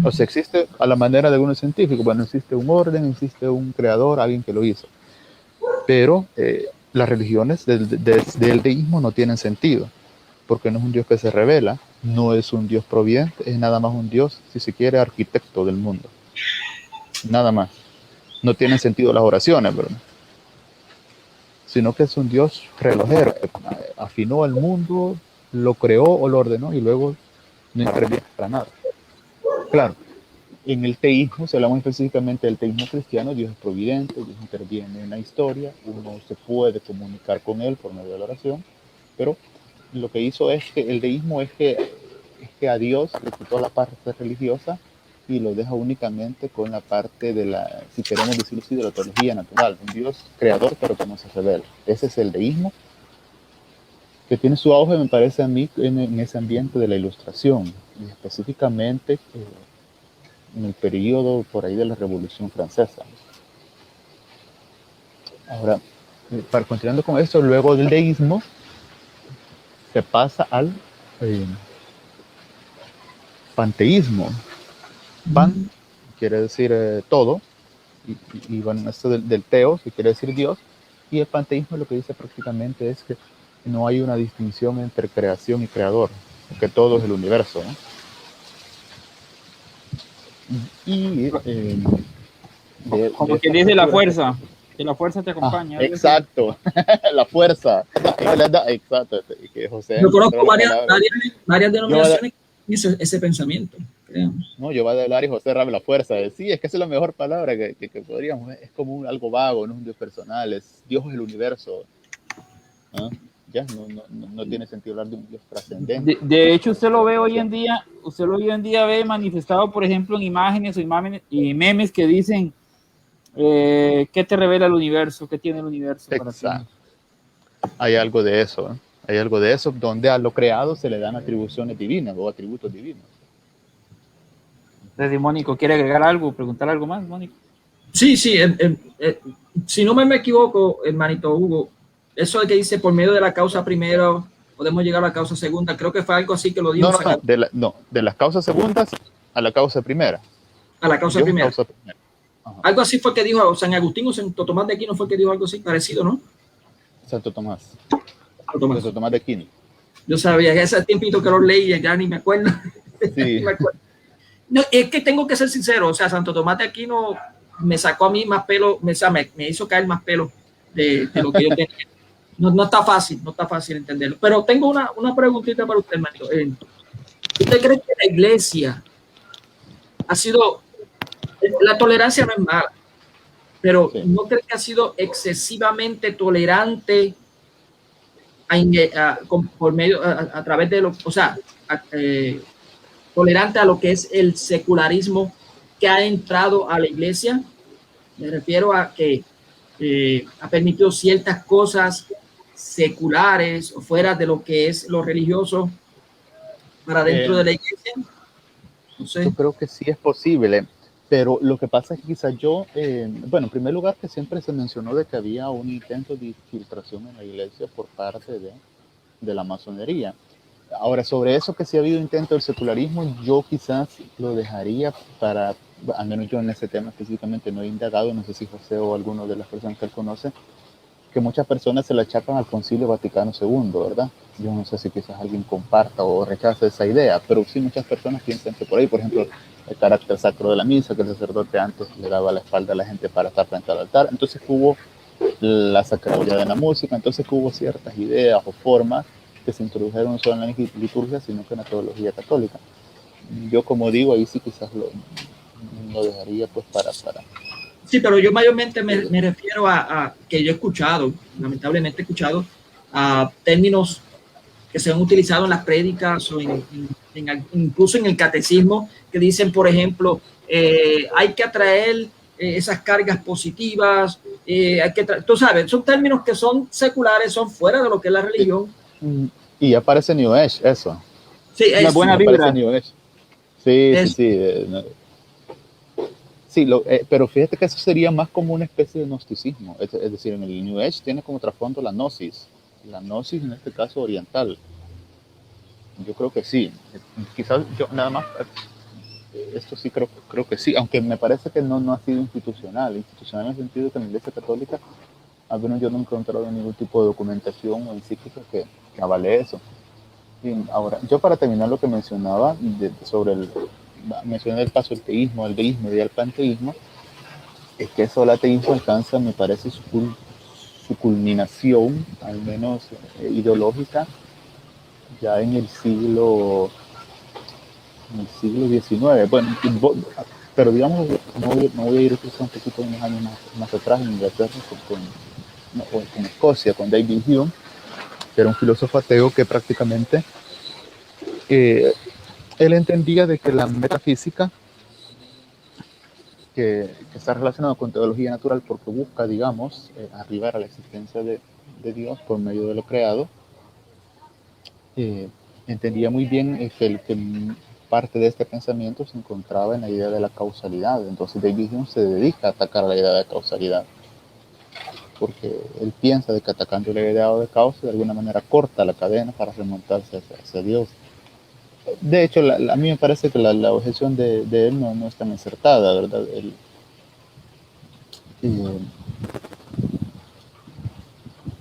O sea, existe a la manera de algunos científicos, bueno, existe un orden, existe un creador, alguien que lo hizo, pero las religiones del deísmo no tienen sentido, porque no es un Dios que se revela, no es un Dios providente, es nada más un Dios, si se quiere, arquitecto del mundo, nada más. No tienen sentido las oraciones, ¿verdad? Sino que es un Dios relojero, que afinó el mundo, lo creó o lo ordenó y luego no interviene para nada. Claro, en el teísmo, si hablamos específicamente del teísmo cristiano, Dios es providente, Dios interviene en la historia, uno se puede comunicar con Él por medio de la oración, pero lo que hizo es que el deísmo es que a Dios le quitó la parte religiosa y lo deja únicamente con la parte de la, si queremos decirlo así, de la teología natural, un Dios creador pero que no se revela. Ese es el deísmo, que tiene su auge, me parece a mí, en ese ambiente de la ilustración, y específicamente en el periodo por ahí de la Revolución Francesa. Ahora, para continuando con esto, luego del deísmo se pasa panteísmo. Pan quiere decir todo, y bueno, esto del teos, que quiere decir Dios, y el panteísmo lo que dice prácticamente es que no hay una distinción entre creación y creador, que todo es el universo, ¿no? Y Como de quien esta dice la postura, fuerza, que la fuerza te acompaña. Algo así. exacto, la fuerza, exacto, que José Yo encontró conozco la palabra. varias Yo va a, denominaciones que tienen ese pensamiento, creo. no, yo va a hablar y José Rame la fuerza. Sí, es que esa es la mejor palabra que podríamos. Es como algo vago, no es un Dios personal, es Dios es el universo. ¿Ah? Ya no tiene sentido hablar de un Dios trascendente. De hecho, usted lo ve hoy en día, ve manifestado, por ejemplo, en imágenes o imágenes y memes que dicen, ¿qué te revela el universo? ¿Qué tiene el universo para ti? Exacto. Hay algo de eso, ¿eh? Hay algo de eso donde a lo creado se le dan atribuciones divinas o atributos divinos. Entonces, Mónico, ¿quiere agregar algo, preguntar algo más, Mónico? Sí, sí, si no me equivoco, hermanito Hugo, eso de que dice por medio de la causa primero podemos llegar a la causa segunda, creo que fue algo así que lo dijo De las causas segundas a la causa primera. a la causa Dios primera. causa primera. Algo así fue que dijo San Agustín o Santo Tomás de Aquino, fue que dijo algo así parecido, ¿no? Santo Tomás. Tomás. Santo Tomás de Aquino. Yo sabía que ese tiempito que lo leí ya ni me acuerdo. Sí. me acuerdo. No, es que tengo que ser sincero, o sea, Santo Tomás de Aquino me sacó a mí más pelo, me hizo caer más pelo de lo que yo tenía. No está fácil entenderlo. Pero tengo una preguntita para usted, hermanito. ¿Usted cree que la iglesia ha sido, la tolerancia no es mala, pero Sí. no cree que ha sido excesivamente tolerante por medio, a través de lo, o sea, tolerante a lo que es el secularismo que ha entrado a la iglesia? Me refiero a que ha permitido ciertas cosas seculares o fuera de lo que es lo religioso para dentro de la iglesia. No sé. Yo creo que sí es posible, pero lo que pasa es que quizás bueno, en primer lugar que siempre se mencionó de que había un intento de infiltración en la iglesia por parte de la masonería. Ahora, sobre eso que sí ha habido intento del secularismo, yo quizás lo dejaría para, al menos yo en ese tema específicamente no he indagado, no sé si José o alguno de las personas que él conoce, que muchas personas se le achacan al Concilio Vaticano II, ¿verdad? Yo no sé si quizás alguien comparta o rechaza esa idea, pero sí muchas personas piensan que por ahí, por ejemplo, el carácter sacro de la misa, que el sacerdote antes le daba la espalda a la gente para estar frente al altar, entonces hubo la sacralidad de la música, entonces hubo ciertas ideas o formas que se introdujeron no solo en la liturgia, sino que en la teología católica. Yo, como digo, ahí sí quizás lo dejaría pues para. Sí, pero yo mayormente me refiero a que yo he escuchado, lamentablemente he escuchado a términos que se han utilizado en las prédicas o incluso en el catecismo, que dicen, por ejemplo, hay que atraer esas cargas positivas, tú sabes, son términos que son seculares, son fuera de lo que es la religión. Y aparece New Age, eso. Sí, la buena vibra. New Age. Sí. Sí, pero fíjate que eso sería más como una especie de gnosticismo. Es decir, en el New Age tiene como trasfondo la gnosis. La gnosis, en este caso, oriental. Yo creo que sí. Quizás yo nada más, esto sí creo que sí, aunque me parece que no ha sido institucional. Institucional en el sentido que en la Iglesia Católica, al menos yo no he encontrado ningún tipo de documentación o encíclica que avale eso. Bien, ahora, yo para terminar lo que mencionaba mencioné el caso del teísmo, el deísmo y el panteísmo, es que eso el ateísmo alcanza, me parece, su culminación, al menos ideológica, ya en el siglo XIX. Bueno, pero digamos, no voy a ir un poquito unos años más atrás en Inglaterra, con Escocia, con David Hume, que era un filósofo ateo que prácticamente él entendía de que la metafísica, que está relacionada con teología natural porque busca, digamos, arribar a la existencia de Dios por medio de lo creado, entendía muy bien que parte de este pensamiento se encontraba en la idea de la causalidad. Entonces David Hume se dedica a atacar la idea de causalidad, porque él piensa de que atacando la idea de causa de alguna manera corta la cadena para remontarse hacia Dios. De hecho, a mí me parece que la objeción de él no es tan acertada, ¿verdad? Eh,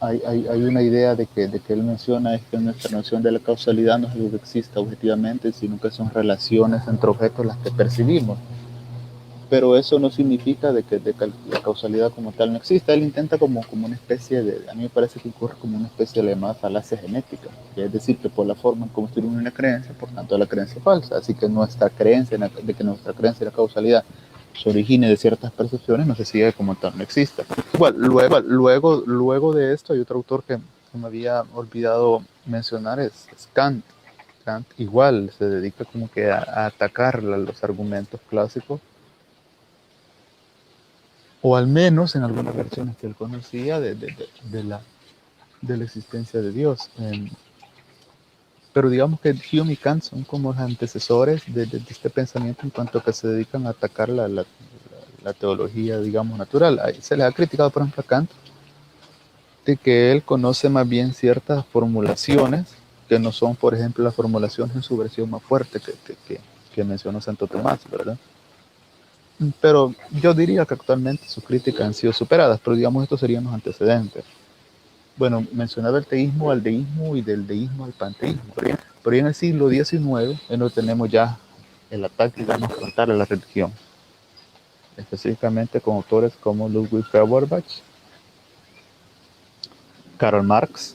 hay una idea de que él menciona es que nuestra noción de la causalidad no es algo que exista objetivamente, sino que son relaciones entre objetos las que percibimos. Pero eso no significa de que la causalidad como tal no exista. Él intenta como una especie de, a mí me parece que ocurre como una especie de llamada falacia genética, que es decir, que por la forma en cómo construir una creencia, por tanto la creencia es falsa. Así que nuestra creencia de que nuestra creencia en la causalidad se origine de ciertas percepciones no se sigue como tal, no exista. Igual, luego de esto hay otro autor que me había olvidado mencionar, es Kant. Kant igual se dedica como que a atacar los argumentos clásicos, o al menos en algunas versiones que él conocía de la existencia de Dios. Pero digamos que Hume y Kant son como los antecesores de este pensamiento en cuanto a que se dedican a atacar la teología, digamos, natural. Se le ha criticado, por ejemplo, a Kant de que él conoce más bien ciertas formulaciones que no son, por ejemplo, las formulaciones en su versión más fuerte que mencionó Santo Tomás, ¿verdad? Pero yo diría que actualmente sus críticas han sido superadas, pero digamos estos serían los antecedentes. Bueno, mencionaba el teísmo al deísmo y del deísmo al panteísmo, pero en el siglo XIX no tenemos ya el ataque, digamos, frontal a la religión, específicamente con autores como Ludwig Feuerbach, Karl Marx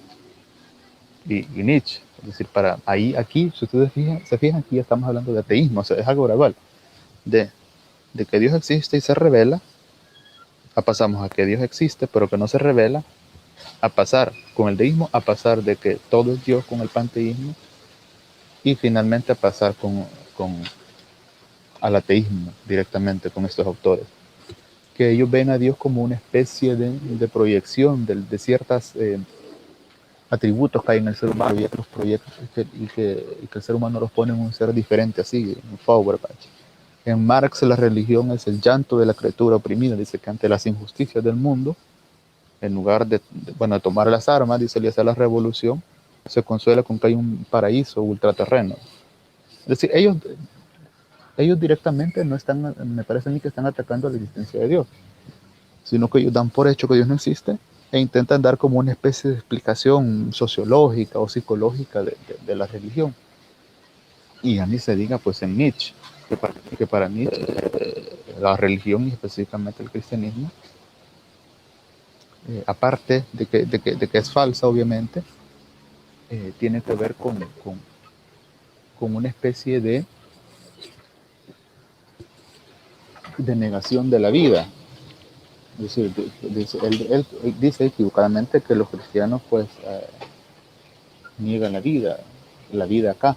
y Nietzsche. Es decir, para ahí, aquí, si ustedes se fijan, aquí ya estamos hablando de ateísmo, o sea, es algo gradual, de, de que Dios existe y se revela, pasamos a que Dios existe pero que no se revela, a pasar con el deísmo, a pasar de que todo es Dios con el panteísmo, y finalmente a pasar con al ateísmo directamente con estos autores, que ellos ven a Dios como una especie de proyección de ciertas atributos que hay en el ser humano y otros proyectos y que el ser humano los pone en un ser diferente, así, en Feuerbach. En Marx la religión es el llanto de la criatura oprimida, dice que ante las injusticias del mundo, en lugar bueno, tomar las armas, dice, y hacer la revolución, se consuela con que hay un paraíso ultraterreno. Es decir, ellos directamente no están, me parece a mí que están atacando la existencia de Dios, sino que ellos dan por hecho que Dios no existe e intentan dar como una especie de explicación sociológica o psicológica de la religión. Y a mí se diga pues en Nietzsche, que para Nietzsche la religión y específicamente el cristianismo, aparte de que es falsa obviamente, tiene que ver con una especie de negación de la vida. Es decir, él dice equivocadamente que los cristianos pues niegan la vida acá.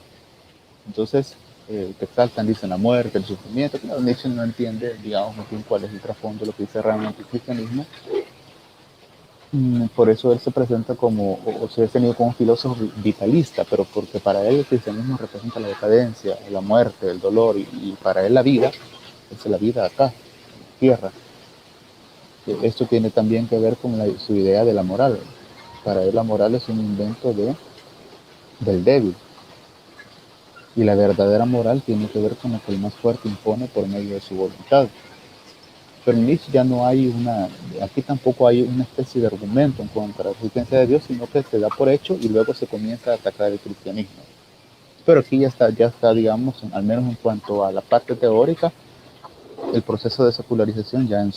Entonces, que exaltan, dicen la muerte, el sufrimiento. Claro, Nietzsche no entiende, digamos, muy bien cuál es el trasfondo de lo que dice realmente el cristianismo. Por eso él se presenta como, o se ha tenido como un filósofo vitalista, pero porque para él el cristianismo representa la decadencia, la muerte, el dolor, y para él la vida es la vida acá, en la tierra. Esto tiene también que ver con su idea de la moral. Para él la moral es un invento del débil. Y la verdadera moral tiene que ver con lo que el más fuerte impone por medio de su voluntad. Pero en Nietzsche ya no hay aquí tampoco hay una especie de argumento en contra de la existencia de Dios, sino que se da por hecho y luego se comienza a atacar el cristianismo. Pero aquí ya está, digamos, al menos en cuanto a la parte teórica, el proceso de secularización ya en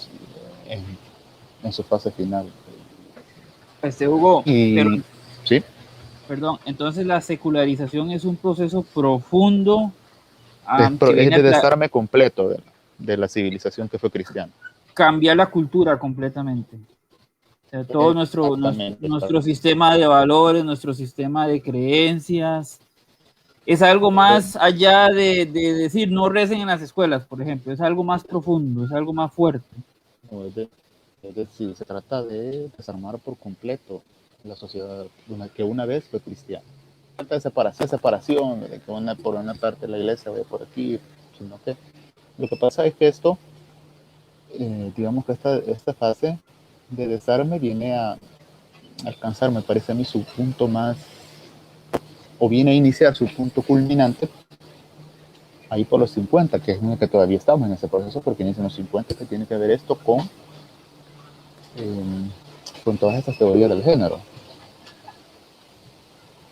su fase final. Hugo, pero, Y sí, perdón, entonces la secularización es un proceso profundo que es viene de a desarme completo de la civilización que fue cristiana. cambiar la cultura completamente. O sea, todo Exactamente. nuestro sistema de valores, nuestro sistema de creencias, es algo más allá de decir no recen en las escuelas, por ejemplo, es algo más profundo, es algo más fuerte. Es decir, se trata de desarmar por completo la sociedad que una vez fue cristiana. No trata de separación, de que por una parte la iglesia vaya por aquí, sino que lo que pasa es que esto, digamos que esta fase de desarme viene a alcanzar, me parece a mí, su punto más, o viene a iniciar su punto culminante ahí por los 50, que es en el que todavía estamos en ese proceso, porque inicia en los 50, que tiene que ver esto con todas estas teorías del género,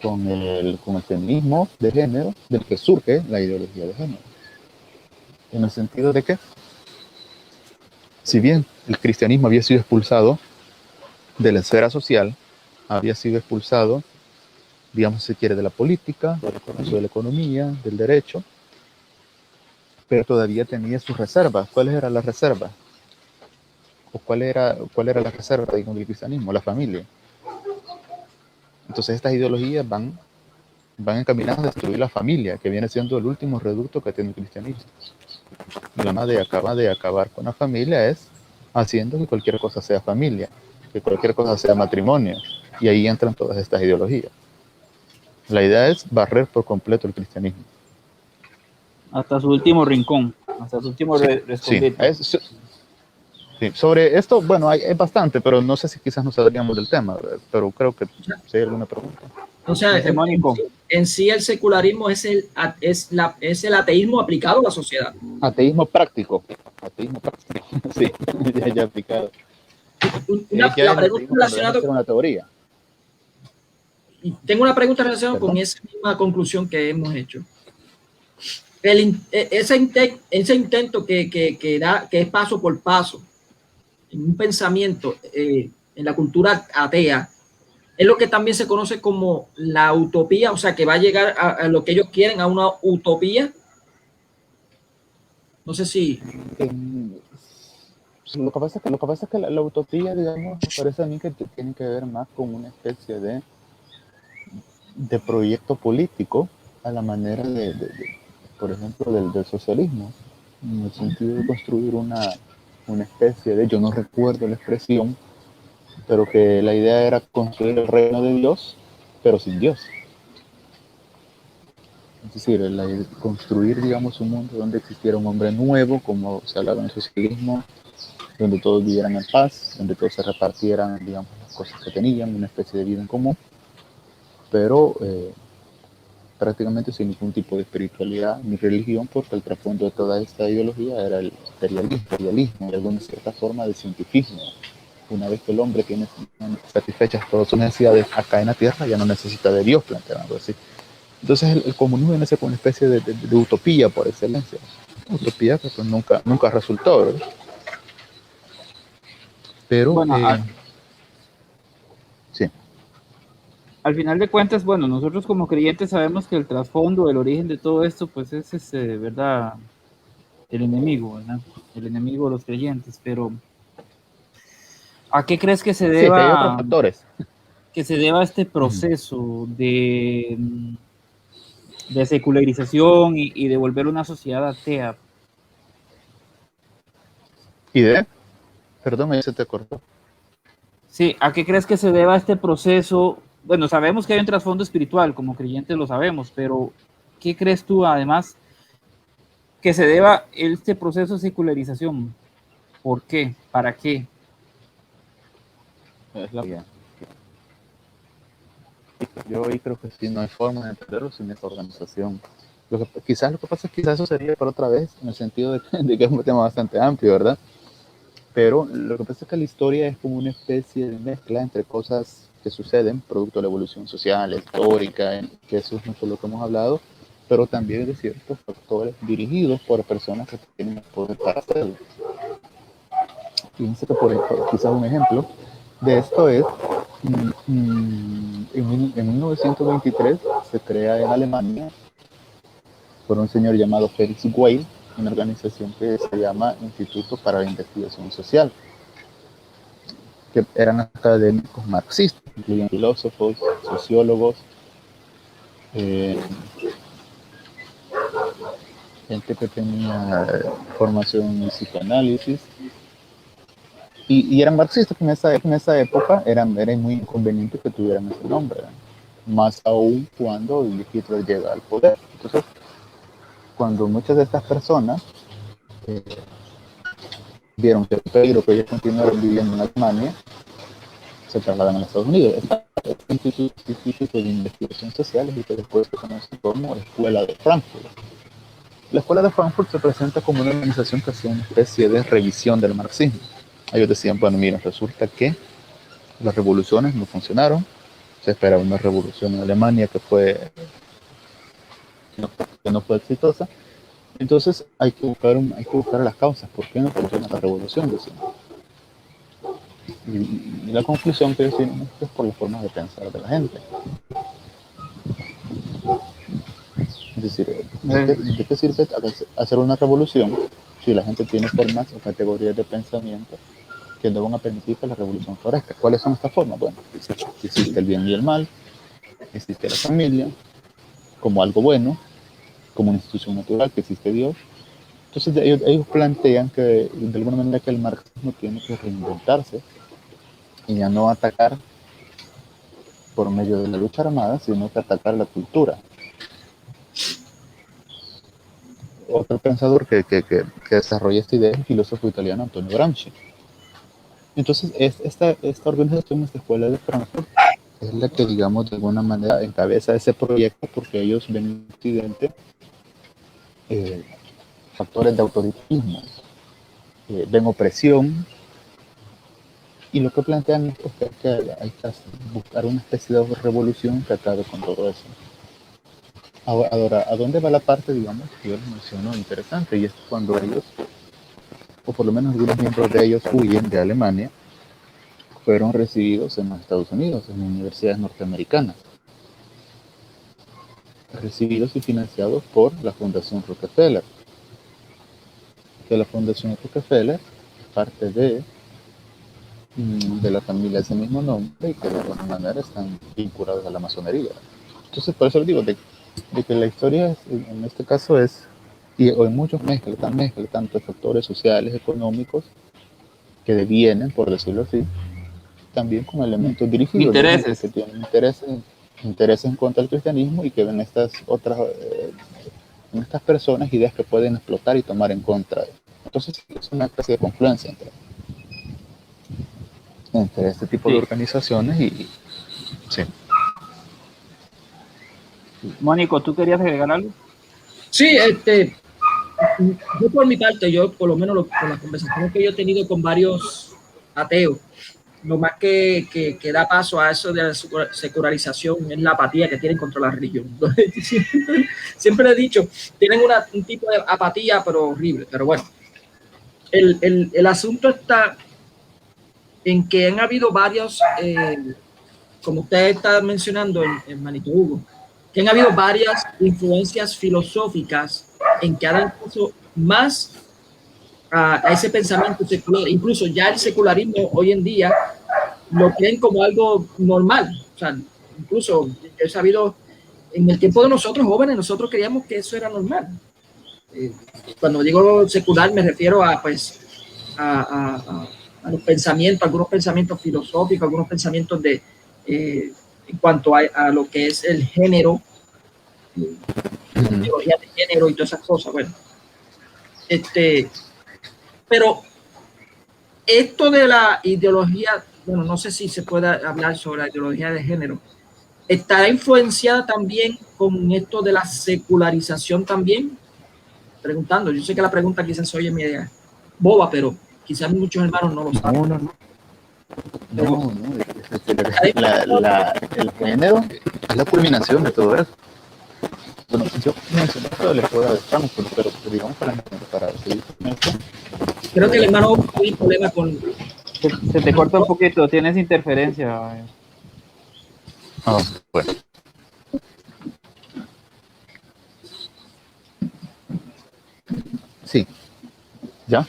con el feminismo de género, del que surge la ideología de género. En el sentido de que, si bien el cristianismo había sido expulsado de la esfera social, había sido expulsado, digamos, si quiere, de la política, de la economía, del derecho, pero todavía tenía sus reservas. ¿Cuáles eran las reservas? ¿O cuál era la reserva, digamos, del cristianismo? La familia. Entonces estas ideologías van encaminadas a destruir la familia, que viene siendo el último reducto que tiene el cristianismo. Y la madre acaba de acabar con la familia es haciendo que cualquier cosa sea familia, que cualquier cosa sea matrimonio. Y ahí entran todas estas ideologías. La idea es barrer por completo el cristianismo. Hasta su último rincón, hasta su último escondite. Sí, sobre esto, bueno, hay bastante, pero no sé si quizás nos saldríamos del tema, pero creo que si hay alguna pregunta. O sea, en sí el secularismo es el ateísmo aplicado a la sociedad. Ateísmo práctico. Sí, ya aplicado. La pregunta relacionada con una teoría. Y tengo una pregunta relacionada con esa misma conclusión que hemos hecho. Ese intento que es paso por paso en un pensamiento en la cultura atea, es lo que también se conoce como la utopía, o sea, que va a llegar a lo que ellos quieren, a una utopía. No sé si... Lo que pasa es que la utopía, digamos, me parece a mí que tiene que ver más con una especie de proyecto político a la manera por ejemplo, del socialismo, en el sentido de construir una especie de, yo no recuerdo la expresión, pero que la idea era construir el reino de Dios, pero sin Dios. Es decir, construir, digamos, un mundo donde existiera un hombre nuevo, como se hablaba en el socialismo, donde todos vivieran en paz, donde todos se repartieran, digamos, las cosas que tenían, una especie de vida en común, pero prácticamente sin ningún tipo de espiritualidad ni religión, porque el trasfondo de toda esta ideología era el materialismo y de alguna cierta forma de cientifismo. Una vez que el hombre tiene satisfechas todas sus necesidades acá en la Tierra, ya no necesita de Dios, plantean algo así. Entonces el comunismo viene a ser como una especie de utopía por excelencia. Utopía que pues nunca resultó, ¿verdad? Pero bueno, sí. Al final de cuentas, bueno, nosotros como creyentes sabemos que el trasfondo, el origen de todo esto, pues es ¿verdad? El enemigo, ¿verdad? El enemigo de los creyentes, pero ¿a qué crees que se deba? Sí, que hay otros factores. Que se deba este proceso de secularización y de volver una sociedad atea. Perdón, ahí se te cortó. Sí, ¿a qué crees que se deba este proceso? Bueno, sabemos que hay un trasfondo espiritual, como creyentes lo sabemos, pero ¿qué crees tú además que se deba este proceso de secularización? ¿Por qué? ¿Para qué? Es la vida. Yo hoy creo que sí, no hay forma de entenderlo sin esta organización. Quizás lo que pasa es que quizás eso sería por otra vez, en el sentido de que es un tema bastante amplio, ¿verdad? Pero lo que pasa es que la historia es como una especie de mezcla entre cosas que suceden, producto de la evolución social, histórica, que eso es mucho lo que hemos hablado, pero también de ciertos factores dirigidos por personas que tienen el poder para hacerlo. Fíjense que quizás un ejemplo de esto es, en 1923 se crea en Alemania por un señor llamado Felix Weil una organización que se llama Instituto para la Investigación Social, que eran académicos marxistas, incluían filósofos, sociólogos, gente que tenía formación en psicoanálisis, y eran marxistas que en esa época era muy inconveniente que tuvieran ese nombre, ¿verdad? Más aún cuando Hitler llega al poder. Entonces, cuando muchas de estas personas vieron que el peligro que ellos continuaron viviendo en Alemania, se trasladan a los Estados Unidos. Este instituto de investigación social y que después se conoce como Escuela de Frankfurt. La Escuela de Frankfurt se presenta como una organización que hacía una especie de revisión del marxismo. Ellos decían, bueno, miren, resulta que las revoluciones no funcionaron, se esperaba una revolución en Alemania que no fue exitosa, entonces hay que buscar las causas, ¿por qué no funciona la revolución? Decían. Y la conclusión que decimos es por la forma de pensar de la gente. Es decir, ¿de qué sirve hacer una revolución si la gente tiene formas o categorías de pensamiento que no van a permitir que la revolución florezca? ¿Cuáles son estas formas? Bueno, existe el bien y el mal, existe la familia como algo bueno, como una institución natural, que existe Dios. Entonces ellos plantean que de alguna manera que el marxismo tiene que reinventarse y ya no atacar por medio de la lucha armada, sino que atacar la cultura. Otro pensador que desarrolla esta idea es el filósofo italiano Antonio Gramsci. Entonces, esta organización, esta escuela de Frankfurt, es la que, digamos, de alguna manera encabeza ese proyecto porque ellos ven en Occidente factores de autoritarismo, ven opresión, y lo que plantean es que hay que buscar una especie de revolución que acabe con todo eso. Ahora, ¿a dónde va la parte, digamos, que yo les menciono interesante? Y es cuando ellos, o por lo menos algunos miembros de ellos, huyen de Alemania, fueron recibidos en los Estados Unidos, en universidades norteamericanas, recibidos y financiados por la Fundación Rockefeller, que la Fundación Rockefeller es parte de la familia de ese mismo nombre y que de alguna manera están vinculados a la masonería. Entonces, por eso les digo, de que la historia en este caso es, o en muchos mezcla tanto factores sociales, económicos, que devienen, por decirlo así, también con elementos dirigidos, Intereses. que tienen intereses en contra del cristianismo y que ven estas en estas personas ideas que pueden explotar y tomar en contra. Entonces es una especie de confluencia entre este tipo de organizaciones y sí. Mónico, ¿tú querías agregar algo? Sí, yo por mi parte, yo por lo menos con las conversaciones que yo he tenido con varios ateos, lo más que da paso a eso de la secularización es la apatía que tienen contra la religión. Siempre he dicho, tienen un tipo de apatía, pero horrible. Pero bueno, el asunto está en que han habido varios, como usted está mencionando en Manito Hugo, que han habido varias influencias filosóficas en que han incluso más a ese pensamiento secular. Incluso ya el secularismo hoy en día lo creen como algo normal. O sea, incluso he sabido, en el tiempo de nosotros jóvenes, nosotros creíamos que eso era normal. Cuando digo secular me refiero a, pues, a los pensamientos, algunos pensamientos filosóficos, algunos pensamientos de en cuanto a lo que es el género, teoría de género y todas esas cosas. Bueno, pero esto de la ideología, bueno, no sé si se puede hablar sobre la ideología de género, ¿estará influenciada también con esto de la secularización también? Preguntando, yo sé que la pregunta quizás se oye media boba, pero quizás muchos hermanos no lo saben. No, el género es la culminación de todo eso. Bueno, yo mencioné esto de la escuela de Frankfurt, pero digamos para seguir con esto. Creo que el hermano tiene problema con... Se te corta un poquito, tienes interferencia. Bueno. Sí. ¿Ya?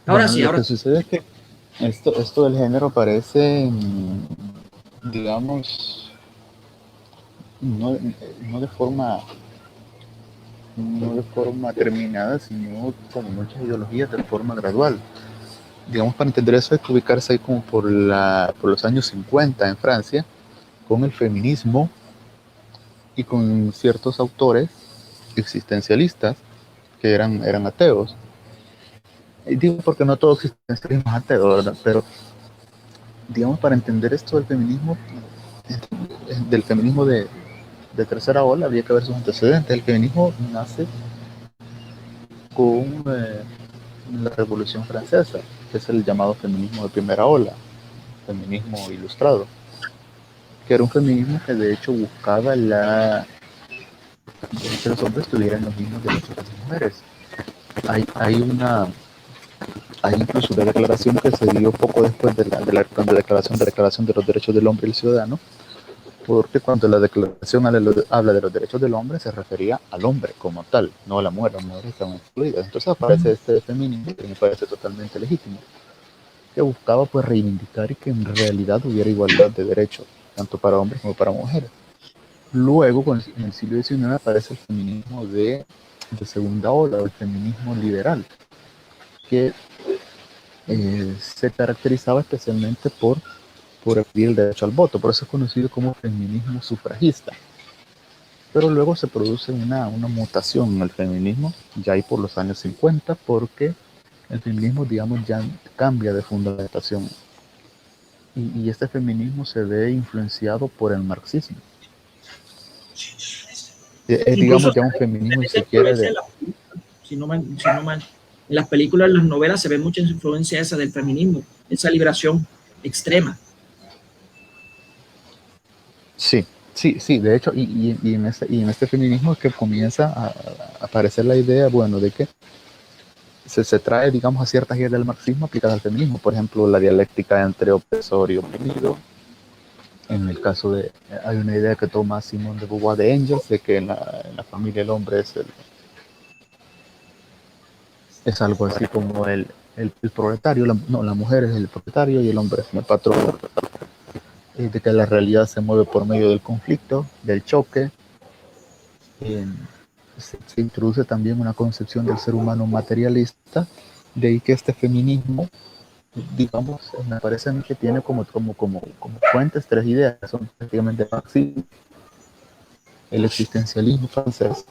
Ahora sí, ahora. Lo que sucede es que esto del género parece, digamos, no de forma terminada, sino como muchas ideologías de forma gradual. Digamos, para entender eso hay que ubicarse ahí como por los años 50 en Francia, con el feminismo y con ciertos autores existencialistas que eran ateos. Y digo porque no todo existencialismo es ateo, ¿verdad? Pero digamos, para entender esto del feminismo de tercera ola, habría que ver sus antecedentes. El feminismo nace con la Revolución Francesa, que es el llamado feminismo de primera ola, feminismo ilustrado, que era un feminismo que de hecho buscaba que los hombres tuvieran los mismos derechos que las mujeres. Hay incluso una declaración que se dio poco después de la declaración de los derechos del hombre y el ciudadano, porque cuando la declaración habla de los derechos del hombre se refería al hombre como tal, no a la mujer. Las mujeres estaban excluidas. Entonces aparece este feminismo que me parece totalmente legítimo, que buscaba pues reivindicar y que en realidad hubiera igualdad de derechos, tanto para hombres como para mujeres. Luego, en el siglo XIX, aparece el feminismo de segunda ola, el feminismo liberal, que se caracterizaba especialmente por el derecho al voto, por eso es conocido como feminismo sufragista. Pero luego se produce una mutación en el feminismo, ya ahí por los años 50, porque el feminismo, digamos, ya cambia de fundamentación. Y este feminismo se ve influenciado por el marxismo. Es, digamos, ya un feminismo, si se quiere, de... Si no mal, en las películas, en las novelas se ve mucha influencia esa del feminismo, esa liberación extrema. Sí, de hecho, y en este feminismo es que comienza a aparecer la idea, bueno, de que se trae, digamos, a ciertas ideas del marxismo aplicadas al feminismo. Por ejemplo, la dialéctica entre opresor y oprimido. En el caso de, hay una idea que toma Simone de Beauvoir de Engels, de que en la familia el hombre es algo así como el proletario, la mujer es el propietario y el hombre es el patrón. De que la realidad se mueve por medio del conflicto, del choque. Se introduce también una concepción del ser humano materialista, de ahí que este feminismo, digamos, me parece a mí que tiene como fuentes tres ideas, son prácticamente marxismo, el existencialismo francés,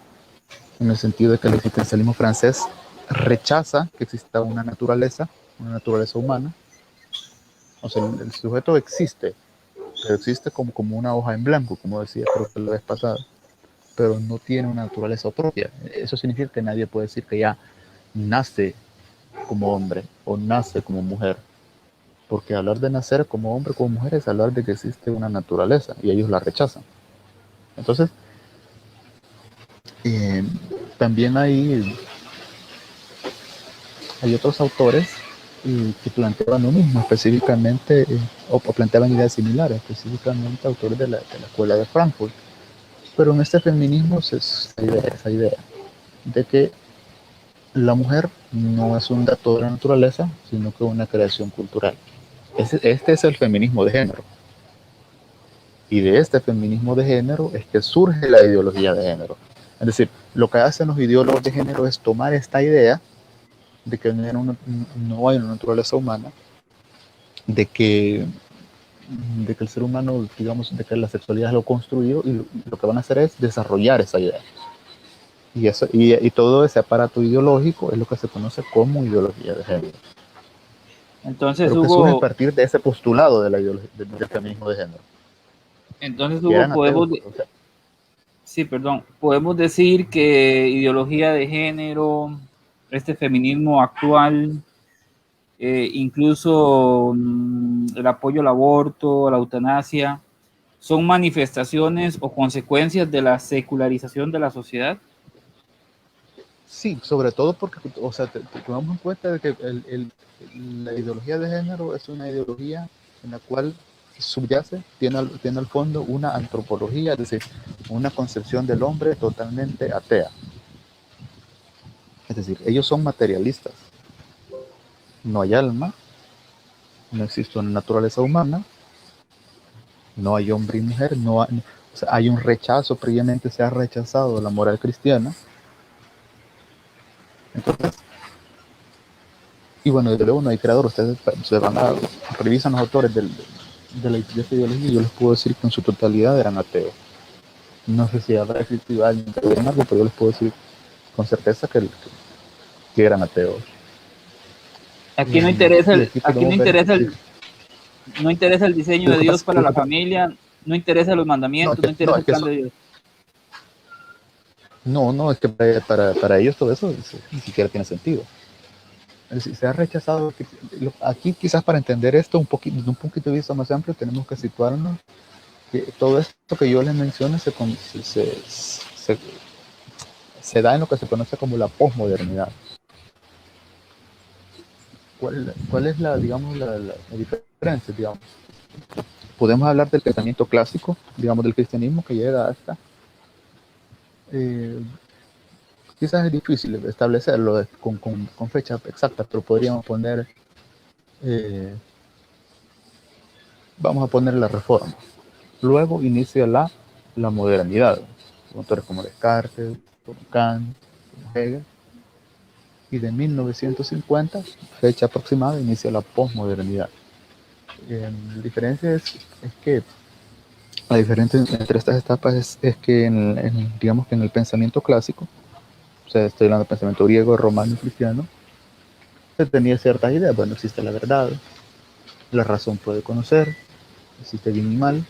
en el sentido de que el existencialismo francés rechaza que exista una naturaleza humana. O sea, el sujeto existe, pero existe como una hoja en blanco, como decía creo que la vez pasada, pero no tiene una naturaleza propia. Eso significa que nadie puede decir que ya nace como hombre o nace como mujer, porque hablar de nacer como hombre o como mujer es hablar de que existe una naturaleza y ellos la rechazan. Entonces, también hay otros autores que planteaban lo mismo, específicamente, o planteaban ideas similares, específicamente autores de la escuela de Frankfurt. Pero en este feminismo es esa idea de que la mujer no es un dato de la naturaleza, sino que una creación cultural. Este es el feminismo de género. Y de este feminismo de género es que surge la ideología de género. Es decir, lo que hacen los ideólogos de género es tomar esta idea de que no hay una naturaleza humana, de que el ser humano, digamos, de que la sexualidad es lo construido, y lo que van a hacer es desarrollar esa idea. Y todo ese aparato ideológico es lo que se conoce como ideología de género. Entonces, pero que surge a partir de ese postulado de la ideología del feminismo de género. Entonces, Hugo, podemos decir que ideología de género, este feminismo actual, incluso el apoyo al aborto, a la eutanasia, son manifestaciones o consecuencias de la secularización de la sociedad. Sí, sobre todo porque, o sea, tomamos en cuenta de que la ideología de género es una ideología en la cual subyace, tiene al fondo una antropología, es decir, una concepción del hombre totalmente atea. Es decir, ellos son materialistas. No hay alma, no existe una naturaleza humana, no hay hombre y mujer, o sea, hay un rechazo, previamente se ha rechazado la moral cristiana. Entonces, y bueno, desde luego no hay creador. Ustedes se van a revisan los autores de esta ideología, y yo les puedo decir que en su totalidad eran ateos. No sé si habrá existido alguien que diga algo, pero yo les puedo decir con certeza que eran ateos. Aquí no interesa no interesa el diseño de Dios para la familia, no interesa los mandamientos, no interesa el plan de Dios. No, es que para ellos todo eso ni siquiera tiene sentido. Es decir, se ha rechazado. Aquí quizás para entender esto un poquito, desde un punto de vista más amplio, tenemos que situarnos que todo esto que yo les menciono se da en lo que se conoce como la posmodernidad. ¿Cuál es digamos, la diferencia? Digamos? Podemos hablar del pensamiento clásico, digamos, del cristianismo que llega hasta... quizás es difícil establecerlo con fecha exacta, pero podríamos poner... vamos a poner la reforma. Luego inicia la modernidad. Autores como Descartes, como Kant, como Hegel. Y de 1950, fecha aproximada, inicia la posmodernidad. La diferencia es que la diferencia entre estas etapas es que digamos que en el pensamiento clásico, o sea, estoy hablando del pensamiento griego, romano y cristiano, se tenía ciertas ideas. Bueno, existe la verdad, la razón puede conocer, existe bien y mal.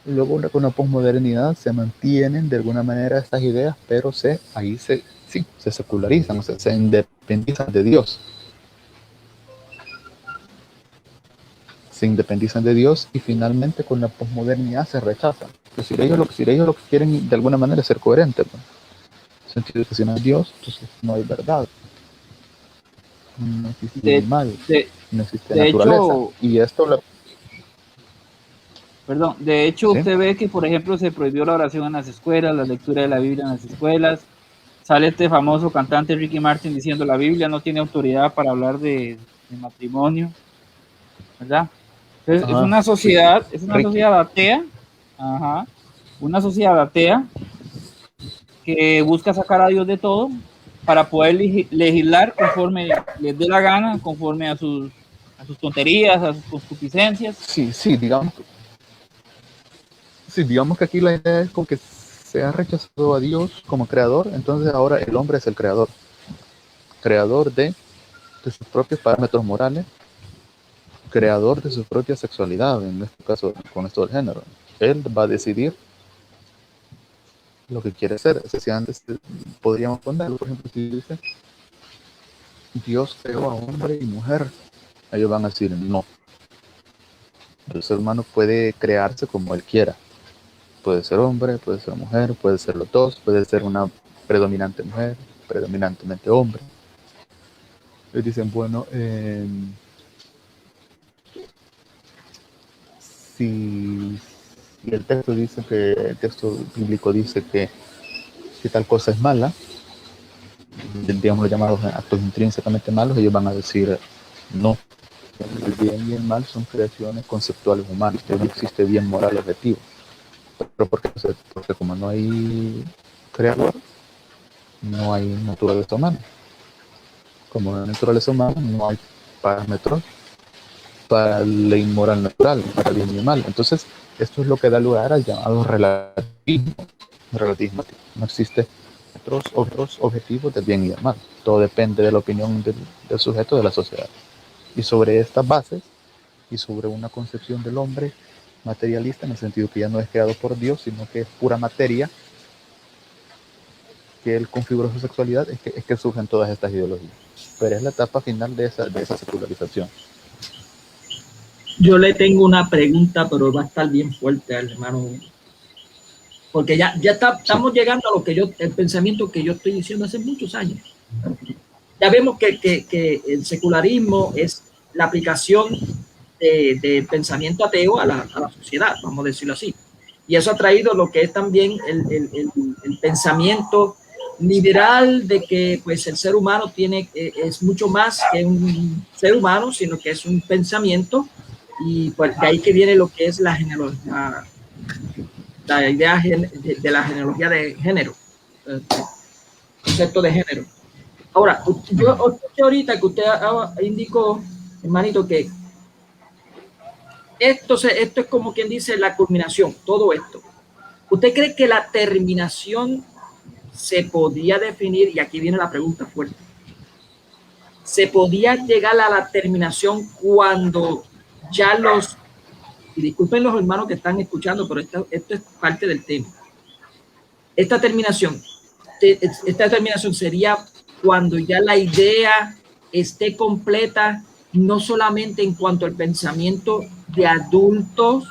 Y luego con la posmodernidad se mantienen de alguna manera estas ideas, pero se secularizan, o sea, se independizan de Dios. Se independizan de Dios y finalmente con la posmodernidad se rechazan. Es decir, ellos lo que quieren de alguna manera es ser coherentes. ¿No? En el sentido de que si no hay Dios, entonces no hay verdad. No existe bien y mal, no existe de naturaleza. Hecho, y esto perdón, de hecho ¿sí? usted ve que, por ejemplo, se prohibió la oración en las escuelas, la lectura de la Biblia en las escuelas. Sale este famoso cantante Ricky Martin diciendo la Biblia no tiene autoridad para hablar de matrimonio, ¿verdad? Entonces, es una sociedad, sí. es una sociedad atea, una sociedad atea que busca sacar a Dios de todo para poder legislar conforme les dé la gana, conforme a sus tonterías, a sus concupiscencias. Sí, digamos que aquí la idea es como que se ha rechazado a Dios como creador, entonces ahora el hombre es el creador de sus propios parámetros morales, creador de su propia sexualidad, en este caso con esto del género. Él va a decidir lo que quiere ser. Es decir, antes podríamos ponerlo, por ejemplo, si dice Dios creó a hombre y mujer, ellos van a decir no. El ser humano puede crearse como él quiera. Puede ser hombre, puede ser mujer, puede ser los dos, puede ser una predominante mujer, predominantemente hombre. Ellos dicen, bueno, si el texto bíblico dice que tal cosa es mala, digamos los llamados actos intrínsecamente malos, ellos van a decir no. El bien y el mal son creaciones conceptuales humanas, no existe bien moral objetivo. Pero porque como no hay creador, no hay naturaleza humana. Como no hay naturaleza humana, no hay parámetros para la inmoral natural, para el bien y el mal. Entonces, esto es lo que da lugar al llamado relativismo. No existe otros objetivos del bien y del mal. Todo depende de la opinión del sujeto de la sociedad. Y sobre estas bases y sobre una concepción del hombre materialista, en el sentido que ya no es creado por Dios, sino que es pura materia, que él configuró su sexualidad, es que surgen todas estas ideologías. Pero es la etapa final de esa secularización. Yo le tengo una pregunta, pero va a estar bien fuerte al hermano, porque estamos llegando a el pensamiento que yo estoy diciendo hace muchos años. Ya vemos que el secularismo es la aplicación de pensamiento ateo a la sociedad, vamos a decirlo así. Y eso ha traído lo que es también el pensamiento liberal de que pues el ser humano es mucho más que un ser humano, sino que es un pensamiento, y pues de ahí que viene lo que es la idea de la genealogía de género, el concepto de género. Ahora, yo ahorita que usted indicó, hermanito, que esto es como quien dice la culminación, todo esto. ¿Usted cree que la terminación se podía definir? Y aquí viene la pregunta fuerte. ¿Se podía llegar a la terminación cuando ya y disculpen los hermanos que están escuchando, pero esto es parte del tema. Esta terminación esta determinación sería cuando ya la idea esté completa, no solamente en cuanto al pensamiento de adultos,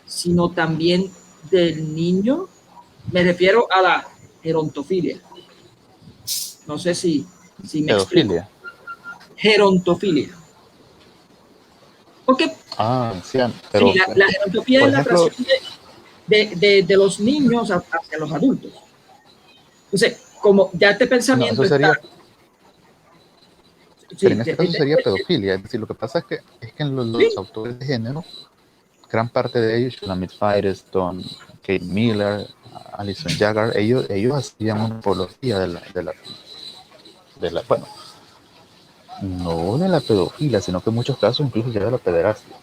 sino también del niño. Me refiero a la gerontofilia. No sé si me explico. Gerontofilia. Porque sí, pero, sí, la gerontofilia es la ejemplo, atracción de los niños hacia los adultos. Entonces, como ya este pensamiento no, eso sería, está... pero Sí, en este caso sería pedofilia. Es decir, lo que pasa es que en los sí. autores de género, gran parte de ellos, Shulamit Firestone, Kate Miller, Alison Jagger, ellos hacían una apología bueno, no de la pedofilia, sino que en muchos casos incluso llega a la pederastia.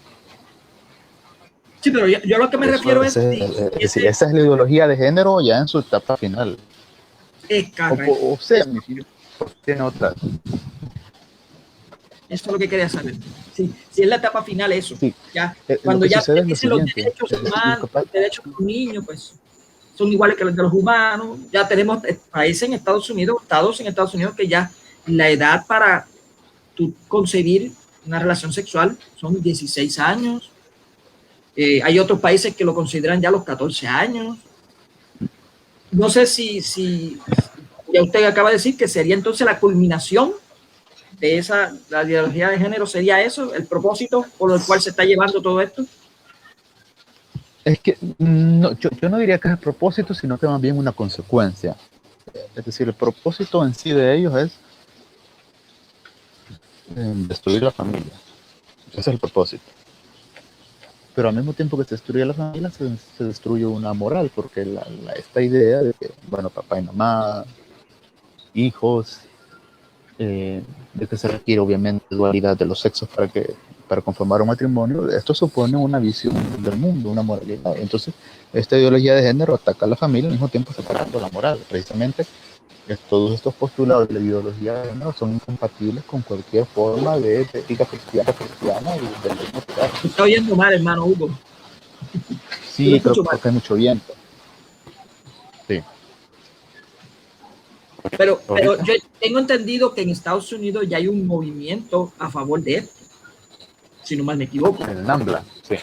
Sí, pero yo a lo que me refiero es... es decir, esa es la ideología de género ya en su etapa final. Es correcto. O sea, tiene otra. Eso es lo que quería saber. Sí, si es la etapa final, eso. Sí. Ya, Lo cuando que ya sucede es lo dicen los siguiente. derechos humanos, los derechos de los niños, pues son iguales que los de los humanos. Ya tenemos países en Estados Unidos, estados en Estados Unidos que ya la edad para tú concebir una relación sexual son 16 años. Hay otros países que lo consideran ya los 14 años. No sé si ya usted acaba de decir que sería entonces la culminación de la ideología de género, sería eso, el propósito por el cual se está llevando todo esto. Es que no, yo no diría que es el propósito, sino que más bien una consecuencia. Es decir, el propósito en sí de ellos es destruir la familia. Ese es el propósito. Pero al mismo tiempo que se destruye la familia, se destruye una moral, porque esta idea de que, bueno, papá y mamá, hijos, de que se requiere obviamente dualidad de los sexos para conformar un matrimonio, esto supone una visión del mundo, una moralidad. Entonces, esta ideología de género ataca a la familia al mismo tiempo separando la moral. Precisamente, todos estos postulados de la ideología de género son incompatibles con cualquier forma de ética cristiana y del reino natural. Está oyendo mal, hermano Hugo. Sí, creo que hay mucho viento. Sí. Pero yo tengo entendido que en Estados Unidos ya hay un movimiento a favor de esto, si no mal me equivoco. El NAMBLA, sí.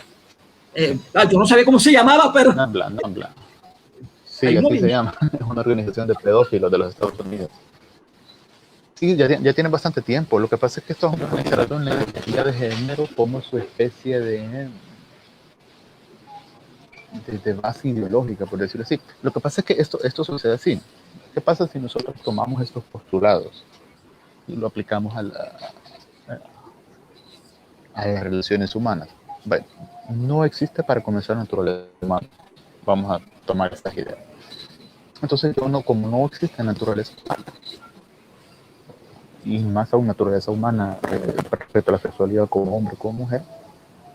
Yo no sabía cómo se llamaba, pero... NAMBLA. Sí, así se llama. Es una organización de pedófilos de los Estados Unidos. Sí, ya tienen bastante tiempo. Lo que pasa es que estos hombres consideraron la identidad de género como su especie de base ideológica, por decirlo así. Lo que pasa es que esto sucede así. ¿Qué pasa si nosotros tomamos estos postulados y lo aplicamos a las relaciones humanas? Bueno, no existe para comenzar naturaleza humana. Vamos a tomar estas ideas. Entonces, como no existe naturaleza humana, y más aún naturaleza humana respecto a la sexualidad como hombre, como mujer,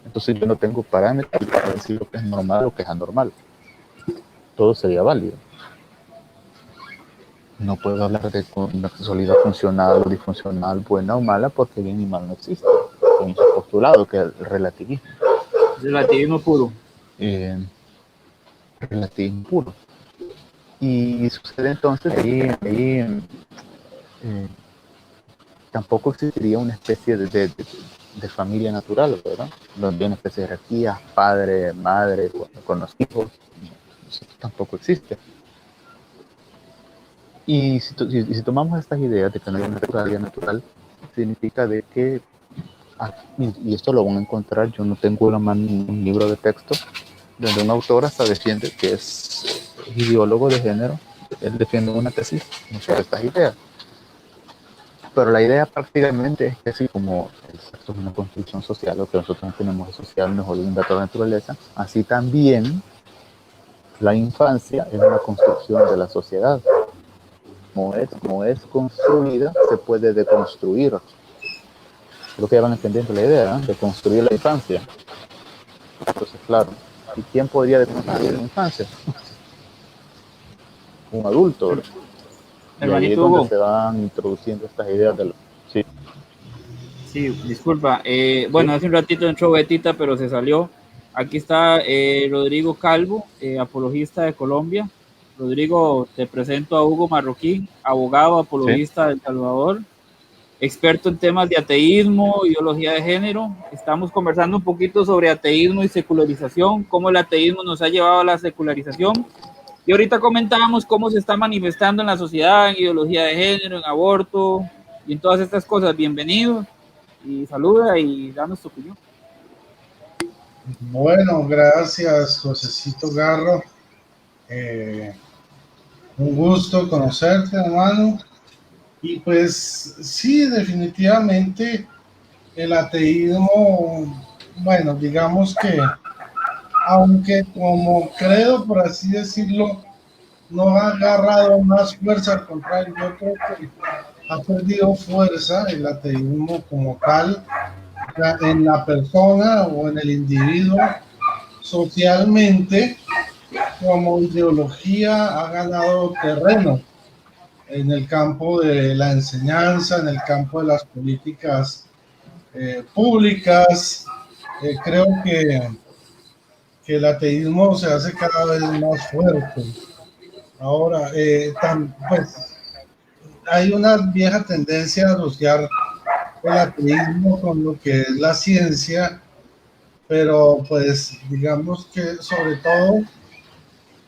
entonces yo no tengo parámetros para decir lo que es normal o lo que es anormal. Todo sería válido. No puedo hablar de una sexualidad funcional o disfuncional, buena o mala, porque bien y mal no existe. Hay un postulado que es el relativismo. Relativismo puro. Relativismo puro. Y sucede entonces ahí tampoco existiría una especie de familia natural, ¿verdad? Donde hay una especie de jerarquía, padre, madre, con los hijos. Eso tampoco existe. Y si tomamos estas ideas de que no hay una sexualidad natural, significa de que, y esto lo van a encontrar, yo no tengo en la mano un libro de texto, donde un autor hasta defiende que es ideólogo de género, él defiende una tesis sobre estas ideas. Pero la idea prácticamente es que así como el sexo es una construcción social, lo que nosotros tenemos es social, mejor un dato de la naturaleza, así también la infancia es una construcción de la sociedad. Como es construida, se puede deconstruir. Creo que ya van entendiendo la idea, ¿eh? De construir la infancia. Entonces, claro, ¿y quién podría deconstruir la infancia? Un adulto. Y ahí es donde se van introduciendo estas ideas de sí. Sí, disculpa. Bueno, hace un ratito entró Betita, pero se salió. Aquí está Rodrigo Calvo, apologista de Colombia. Rodrigo, te presento a Hugo Marroquín, abogado, apologista de El Salvador, experto en temas de ateísmo, ideología de género. Estamos conversando un poquito sobre ateísmo y secularización, cómo el ateísmo nos ha llevado a la secularización. Y ahorita comentábamos cómo se está manifestando en la sociedad, en ideología de género, en aborto y en todas estas cosas. Bienvenido y saluda y danos tu opinión. Bueno, gracias, Josecito Garro. Un gusto conocerte, hermano. Y pues sí, definitivamente el ateísmo, bueno, digamos que, aunque como credo, por así decirlo, no ha agarrado más fuerza, al contrario, yo creo que ha perdido fuerza el ateísmo como tal en la persona o en el individuo. Socialmente, como ideología, ha ganado terreno en el campo de la enseñanza, en el campo de las políticas públicas. Creo que el ateísmo se hace cada vez más fuerte. Ahora, pues, hay una vieja tendencia a asociar el ateísmo con lo que es la ciencia, pero pues digamos que sobre todo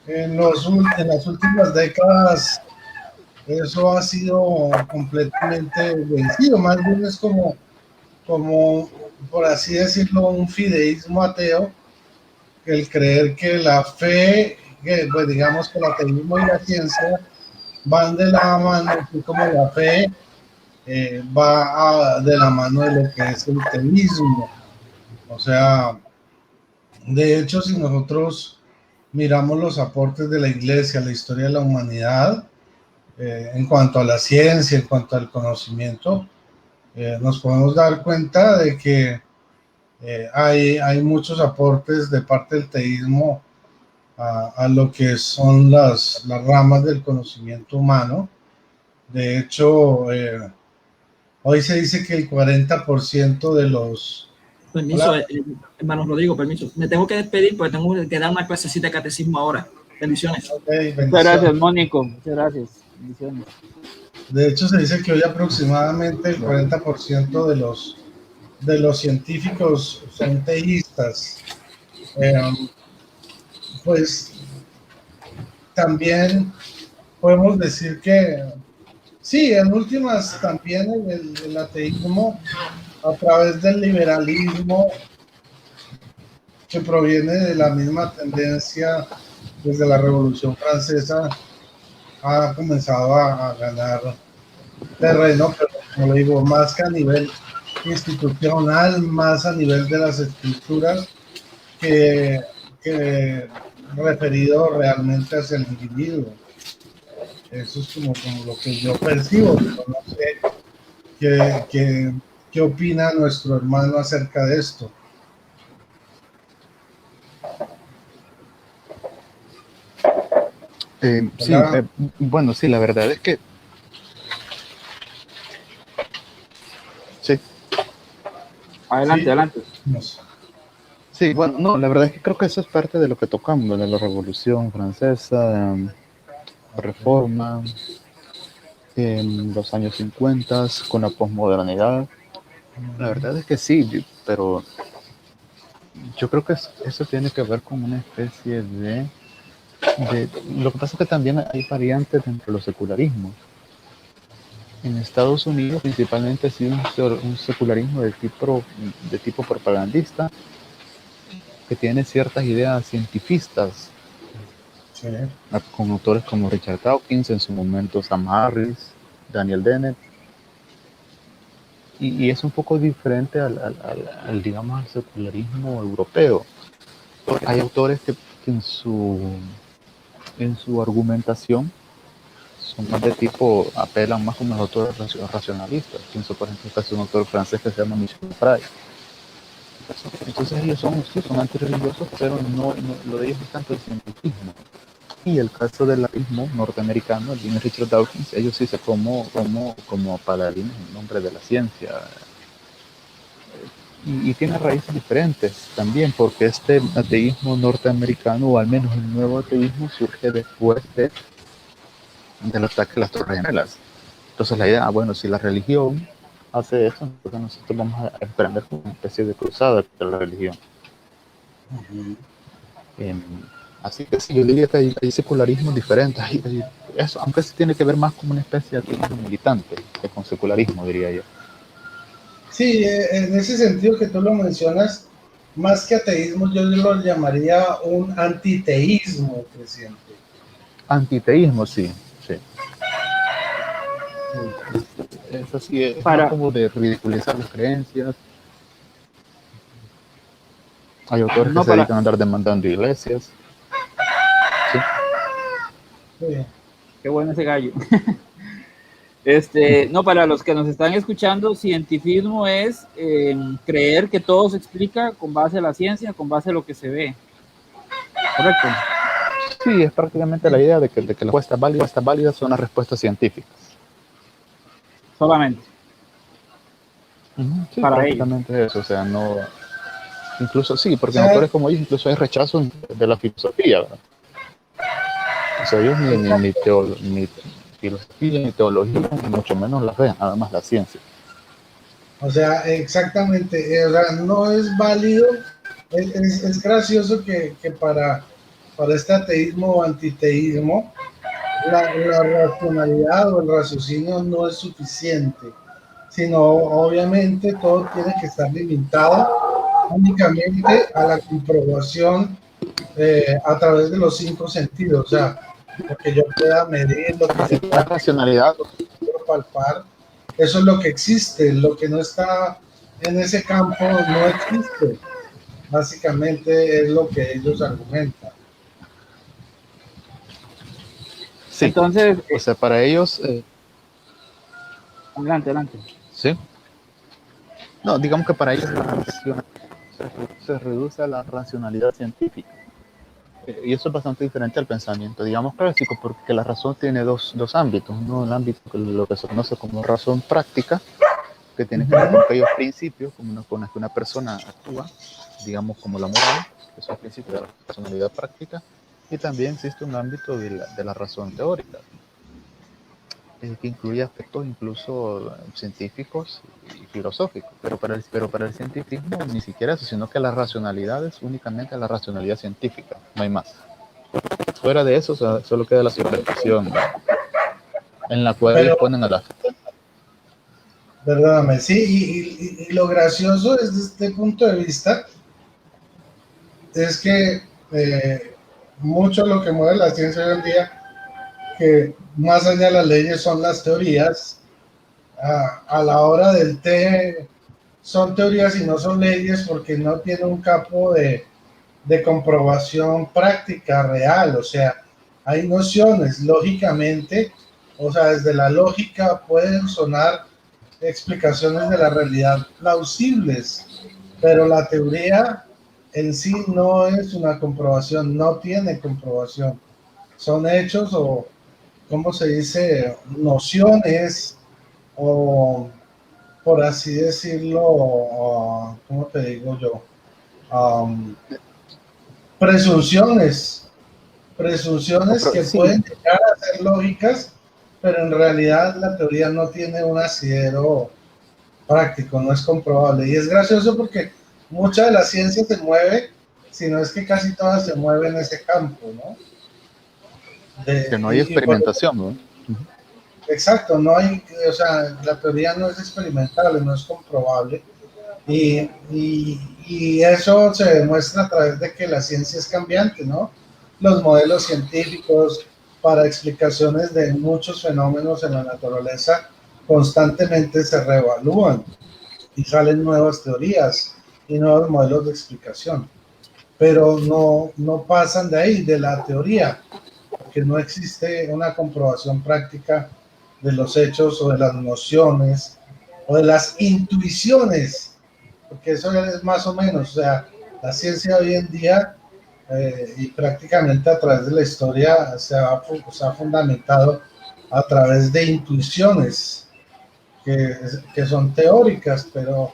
en las últimas décadas eso ha sido completamente vencido. Más bien es como, por así decirlo, un fideísmo ateo, el creer que la fe, que, pues digamos que el ateísmo y la ciencia van de la mano, así como la fe de la mano de lo que es el teísmo. O sea, de hecho, si nosotros miramos los aportes de la Iglesia a la historia de la humanidad, en cuanto a la ciencia, en cuanto al conocimiento, nos podemos dar cuenta de que hay muchos aportes de parte del teísmo a lo que son las ramas del conocimiento humano. De hecho, hoy se dice que el 40% de los... Permiso, hermano Rodrigo, permiso. Me tengo que despedir porque tengo que dar una clasecita de catecismo ahora. Bendiciones. Okay, muchas gracias, Mónico. Muchas gracias. Bendiciones. De hecho, se dice que hoy aproximadamente el 40% de los científicos son teístas. Pues también podemos decir que sí, en últimas también el ateísmo a través del liberalismo, que proviene de la misma tendencia desde la Revolución Francesa, ha comenzado a ganar terreno, pero como le digo, más que a nivel institucional, más a nivel de las escrituras que referido realmente hacia el individuo. Eso es como lo que yo percibo. No sé qué opina nuestro hermano acerca de esto. Sí, bueno, sí, la verdad es que sí. Adelante, Sí. adelante. Sí, bueno, no, la verdad es que creo que eso es parte de lo que tocamos, de la Revolución Francesa, Reforma, en los años 50, con la posmodernidad. La verdad es que sí, pero yo creo que eso tiene que ver con una especie de... Lo que pasa es que también hay variantes dentro de los secularismos. En Estados Unidos principalmente ha sido un secularismo de tipo propagandista, que tiene ciertas ideas cientifistas, Sí. con autores como Richard Dawkins, en su momento Sam Harris, Daniel Dennett, y es un poco diferente digamos, al secularismo europeo. Hay autores que en su argumentación son más de tipo, apelan más como los autores racionalistas. Pienso, por ejemplo, que es un autor francés que se llama Michel Fry. Entonces ellos son antirreligiosos, pero no, lo de ellos es tanto el cientifismo. Y el caso del ateísmo norteamericano, el de Richard Dawkins, ellos sí se como paladines en nombre de la ciencia. y tiene raíces diferentes también, porque este ateísmo norteamericano, o al menos el nuevo ateísmo, surge después del ataque a las Torres Gemelas. Entonces la idea, bueno, si la religión hace eso, entonces nosotros vamos a emprender una especie de cruzada contra la religión. Así que sí, yo diría que hay secularismos diferentes. Eso, aunque se tiene que ver más como una especie de ateísmo militante que con secularismo, diría yo. Sí, en ese sentido que tú lo mencionas, más que ateísmo, yo lo llamaría un antiteísmo, presidente. Antiteísmo, sí, sí. Eso sí es más como de ridiculizar las creencias. Hay autores que se dedican a andar demandando iglesias. Sí. Sí. Qué bueno ese gallo. No, para los que nos están escuchando, cientifismo es creer que todo se explica con base a la ciencia, con base a lo que se ve. ¿Correcto? Sí, es prácticamente la idea de que las respuestas válidas son las respuestas científicas. Solamente. Sí, para prácticamente ellos. Eso, o sea, no... Incluso sí, porque en O sea, autores como ellos incluso hay rechazo de la filosofía, ¿verdad? O sea, ellos ni filosofía, ni teología, ni mucho menos la fe, nada más la ciencia. o sea, exactamente, o sea, no es válido, es gracioso que para este ateísmo o antiteísmo, la racionalidad o el raciocinio no es suficiente, sino obviamente todo tiene que estar limitado únicamente a la comprobación a través de los 5 sentidos, o sea, lo que yo pueda medir, lo que Así yo que la pueda racionalidad, palpar, eso es lo que existe, lo que no está en ese campo no existe, básicamente es lo que ellos argumentan. sí. Entonces, O sea, para ellos, adelante. sí. No, digamos que para ellos la racionalidad se reduce a la racionalidad científica. Y eso es bastante diferente al pensamiento, digamos, clásico, porque la razón tiene dos ámbitos. Uno, el ámbito que lo que se conoce como razón práctica, que tiene que ver con aquellos principios con los que una persona actúa, digamos como la moral, que son principios de la personalidad práctica, y también existe un ámbito de la razón teórica, que incluye aspectos incluso científicos y filosóficos, pero para el cientifismo ni siquiera eso, sino que la racionalidad es únicamente la racionalidad científica, no hay más. Fuera de eso, o sea, solo queda la superstición, en la cual ellos Pero, ponen a la fe. perdóname, sí, y lo gracioso desde este punto de vista es que mucho lo que mueve la ciencia hoy en día, que más allá de las leyes son las teorías, a la hora del té son teorías y no son leyes porque no tiene un campo de comprobación práctica real, o sea, hay nociones, lógicamente, o sea, desde la lógica pueden sonar explicaciones de la realidad plausibles, pero la teoría en sí no es una comprobación, no tiene comprobación, son hechos o, ¿cómo se dice?, nociones o, por así decirlo, ¿cómo te digo yo? Um, presunciones que Sí, pueden llegar a ser lógicas, pero en realidad la teoría no tiene un asidero práctico, no es comprobable. Y es gracioso porque mucha de la ciencia se mueve, si no es que casi toda se mueve en ese campo, ¿no? que no hay experimentación, ¿no? Exacto, no hay, o sea, la teoría no es experimentable, no es comprobable. Y eso se demuestra a través de que la ciencia es cambiante, ¿no? Los modelos científicos para explicaciones de muchos fenómenos en la naturaleza constantemente se reevalúan y salen nuevas teorías y nuevos modelos de explicación, pero no pasan de ahí, de la teoría, porque no existe una comprobación práctica de los hechos o de las nociones o de las intuiciones, porque eso es más o menos, o sea, la ciencia hoy en día y prácticamente a través de la historia se ha fundamentado a través de intuiciones que son teóricas, pero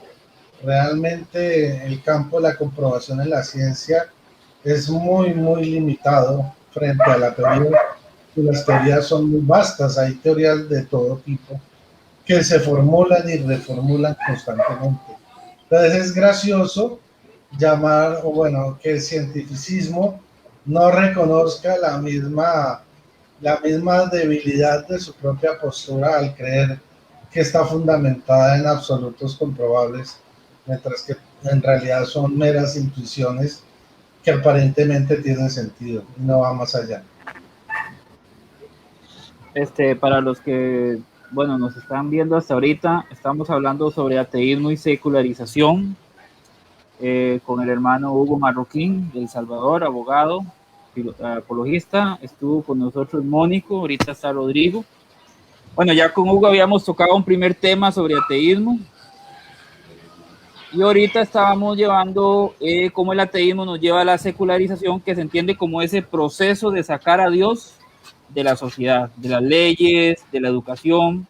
realmente el campo de la comprobación en la ciencia es muy, muy limitado frente a la teoría, y las teorías son muy vastas, hay teorías de todo tipo que se formulan y reformulan constantemente. Entonces es gracioso llamar, o bueno, que el cientificismo no reconozca la misma debilidad de su propia postura al creer que está fundamentada en absolutos comprobables, mientras que en realidad son meras intuiciones que aparentemente tienen sentido y no va más allá. Para los que, bueno, nos están viendo hasta ahorita, estamos hablando sobre ateísmo y secularización con el hermano Hugo Marroquín de El Salvador, abogado, apologista. Estuvo con nosotros Mónico, ahorita está Rodrigo. Bueno, ya con Hugo habíamos tocado un primer tema sobre ateísmo y ahorita estábamos llevando cómo el ateísmo nos lleva a la secularización, que se entiende como ese proceso de sacar a Dios de la sociedad, de las leyes, de la educación.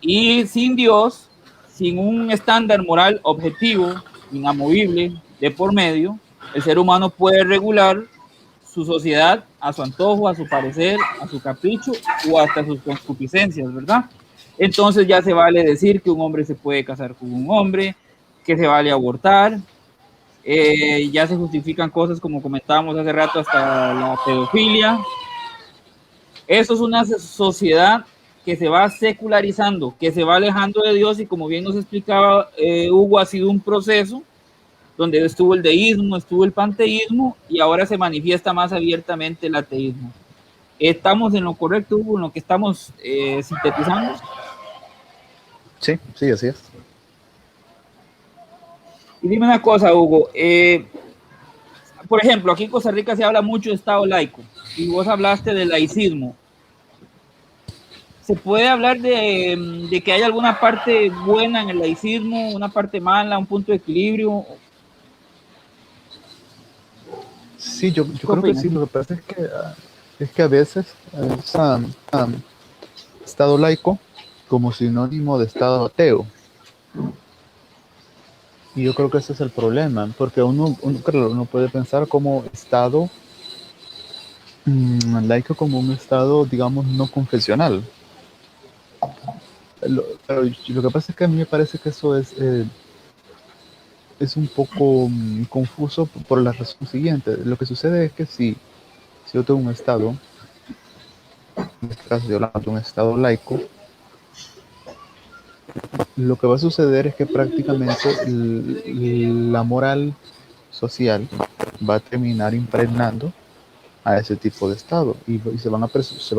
Y sin Dios, sin un estándar moral objetivo, inamovible, de por medio, el ser humano puede regular su sociedad a su antojo, a su parecer, a su capricho o hasta sus concupiscencias, ¿verdad? Entonces ya se vale decir que un hombre se puede casar con un hombre, que se vale abortar, ya se justifican cosas como comentábamos hace rato, hasta la pedofilia. Eso es una sociedad que se va secularizando, que se va alejando de Dios, y como bien nos explicaba Hugo, ha sido un proceso donde estuvo el deísmo, estuvo el panteísmo, y ahora se manifiesta más abiertamente el ateísmo. ¿Estamos en lo correcto, Hugo, en lo que estamos sintetizando? Sí, sí, así es. Y dime una cosa, Hugo, por ejemplo, aquí en Costa Rica se habla mucho de Estado laico, y vos hablaste del laicismo. ¿Se puede hablar de que hay alguna parte buena en el laicismo, una parte mala, un punto de equilibrio? Sí, yo creo que sí. Lo que pasa es que a veces usan Estado laico como sinónimo de Estado ateo. Y yo creo que ese es el problema, porque uno puede pensar como Estado laico como un Estado, digamos, no confesional. Pero lo que pasa es que a mí me parece que eso es un poco confuso por la razón siguiente. Lo que sucede es que si yo tengo un Estado, en este caso yo hablo de un Estado laico, lo que va a suceder es que prácticamente la moral social va a terminar impregnando a ese tipo de Estado y se va a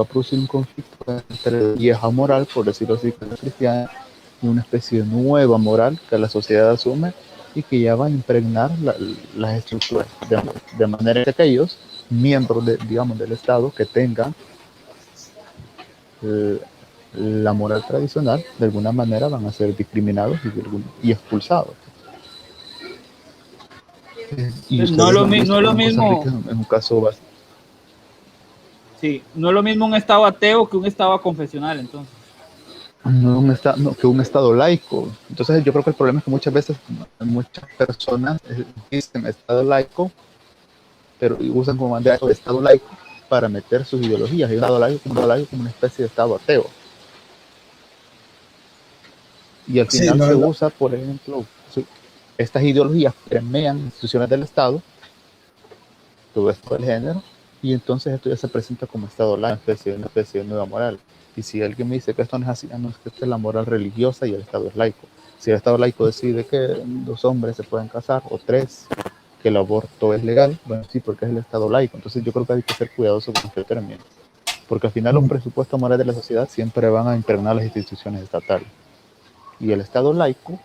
producir un conflicto entre vieja moral, por decirlo así, cristiana, y una especie de nueva moral que la sociedad asume y que ya va a impregnar las estructuras de manera que aquellos miembros digamos, del Estado que tengan la moral tradicional de alguna manera van a ser discriminados y expulsados. Y no es lo mismo. En un caso básico. Sí, no es lo mismo un Estado ateo que un Estado confesional, entonces. No, que un Estado laico. Entonces yo creo que el problema es que muchas veces muchas personas dicen Estado laico, pero usan como bandera el Estado laico para meter sus ideologías. Y un Estado laico como una especie de Estado ateo. Y al final se usa, por ejemplo, estas ideologías permean instituciones del Estado, todo esto del género, y entonces esto ya se presenta como Estado laico, una especie de nueva moral. Y si alguien me dice que esto no es así, no, es que esta es la moral religiosa y el Estado es laico. Si el Estado laico decide que 2 hombres se pueden casar, o 3, que el aborto es legal, bueno, sí, porque es el Estado laico. Entonces yo creo que hay que ser cuidadoso con este término, porque al final los presupuestos morales de la sociedad siempre van a impregnar las instituciones estatales. Y el Estado laico,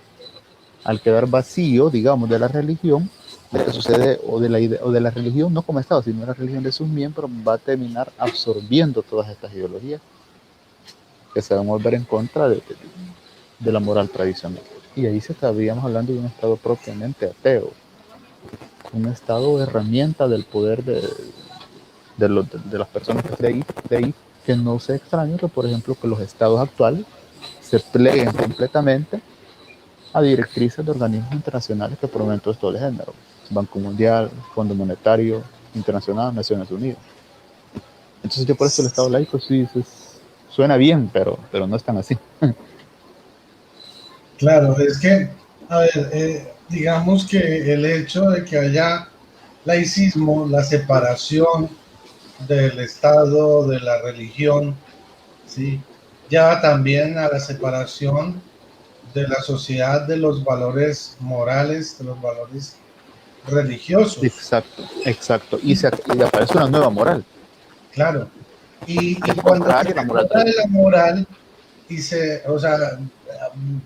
al quedar vacío, digamos, de la religión, lo que sucede, o de la religión, no como Estado, sino de la religión de sus miembros, va a terminar absorbiendo todas estas ideologías que se van a volver en contra de la moral tradicional. Y ahí se estaríamos hablando de un Estado propiamente ateo, un Estado de herramienta del poder de las personas que estén ahí, que no se extraña que, por ejemplo, que los Estados actuales se pleguen completamente a directrices de organismos internacionales que promueven todo esto del género. Banco Mundial, Fondo Monetario Internacional, Naciones Unidas. Entonces yo por eso el Estado laico sí suena bien, pero no es tan así. Claro, es que, a ver, digamos que el hecho de que haya laicismo, la separación del Estado, de la religión, ¿sí? Lleva también a la separación de la sociedad de los valores morales, de los valores religiosos. Exacto, exacto. Y aparece una nueva moral, Claro. que Y es cuando se contraria a la moral habla de la tradicional. moral, o sea,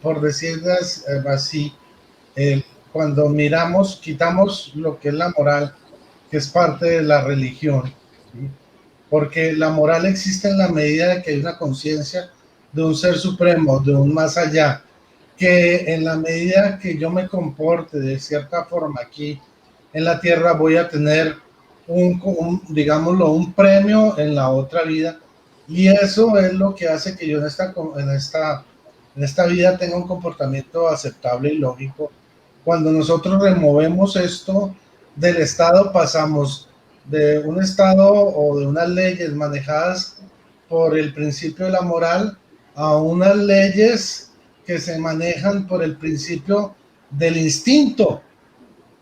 por decirlas así, cuando miramos, quitamos lo que es la moral, que es parte de la religión, ¿sí? Porque la moral existe en la medida de que hay una conciencia de un ser supremo, de un más allá, que en la medida que yo me comporte de cierta forma aquí en la tierra, voy a tener digámoslo, un premio en la otra vida, y eso es lo que hace que yo en esta vida tenga un comportamiento aceptable y lógico. Cuando nosotros removemos esto del Estado, pasamos de un Estado o de unas leyes manejadas por el principio de la moral a unas leyes que se manejan por el principio del instinto,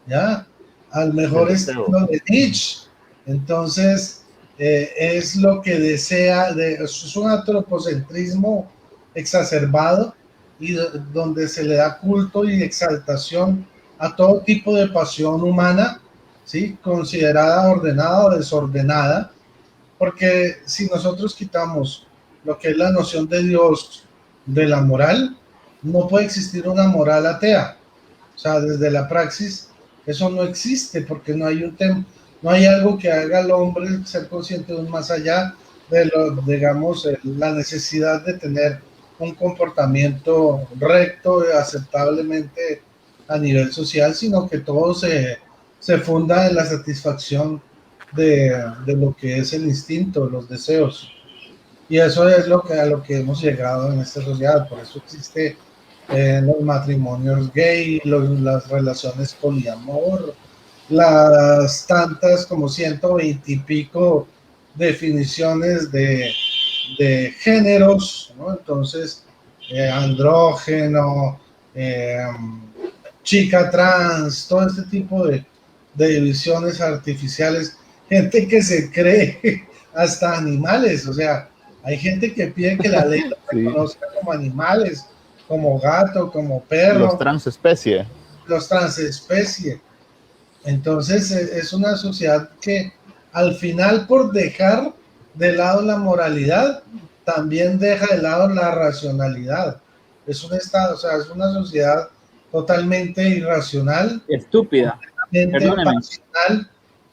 ¿ya? Al Del mejor deseo. estilo de Nietzsche. Entonces, es lo que desea, es un antropocentrismo exacerbado y donde se le da culto y exaltación a todo tipo de pasión humana, ¿sí? Considerada ordenada o desordenada, porque si nosotros quitamos lo que es la noción de Dios de la moral, no puede existir una moral atea. O sea, desde la praxis, eso no existe porque no hay no hay algo que haga al hombre ser consciente de un más allá de digamos, la necesidad de tener un comportamiento recto y aceptablemente a nivel social, sino que todo se funda en la satisfacción de lo que es el instinto, los deseos. Y eso es a lo que hemos llegado en esta sociedad. Por eso existe los matrimonios gay, las relaciones poliamor, las tantas como 120 y pico definiciones de géneros, ¿no? Entonces, andrógeno, eh, chica trans, todo este tipo de divisiones artificiales, gente que se cree hasta animales, o sea, hay gente que pide que la ley los Sí. reconozca como animales, como gato, como Los perro, transespecie. los transespecie. Entonces es una sociedad que al final, por dejar de lado la moralidad, también deja de lado la racionalidad. Es un estado, o sea, es una sociedad totalmente irracional, Estúpida. completamente Perdóneme.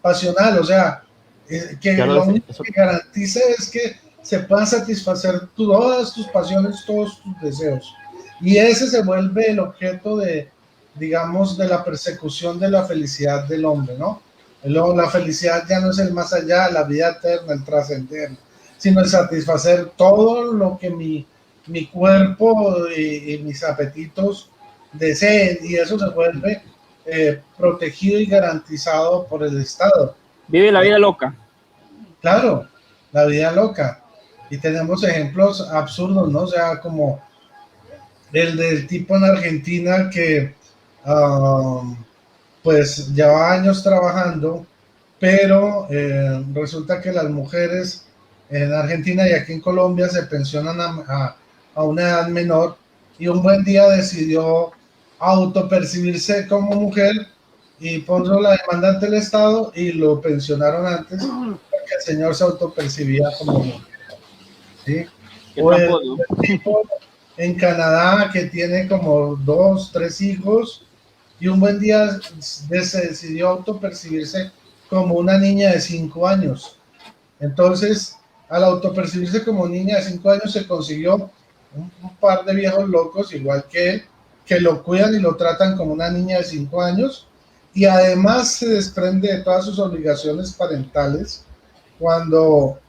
pasional, o sea, que Claro, lo único eso, que garantiza es que se puedan satisfacer todas tus pasiones, todos tus deseos. Y ese se vuelve el objeto de, digamos, de la persecución de la felicidad del hombre, ¿no? La felicidad ya no es el más allá, la vida eterna, el trascender, sino el satisfacer todo lo que mi cuerpo y mis apetitos deseen, y eso se vuelve protegido y garantizado por el Estado. Vive la vida loca. Claro, la vida loca. Y tenemos ejemplos absurdos, ¿no? O sea, como el del tipo en Argentina que pues lleva años trabajando, pero resulta que las mujeres en Argentina y aquí en Colombia se pensionan a una edad menor, y un buen día decidió autopercibirse como mujer y puso la demanda ante el Estado y lo pensionaron antes porque el señor se autopercibía como mujer, ¿sí? Qué O tramposo. el tipo en Canadá que tiene como 2, 3 hijos y un buen día se decidió autopercibirse como una niña de 5 años. Entonces, al autopercibirse como niña de 5 años, se consiguió un par de viejos locos, igual que él, que lo cuidan y lo tratan como una niña de 5 años, y además se desprende de todas sus obligaciones parentales cuando,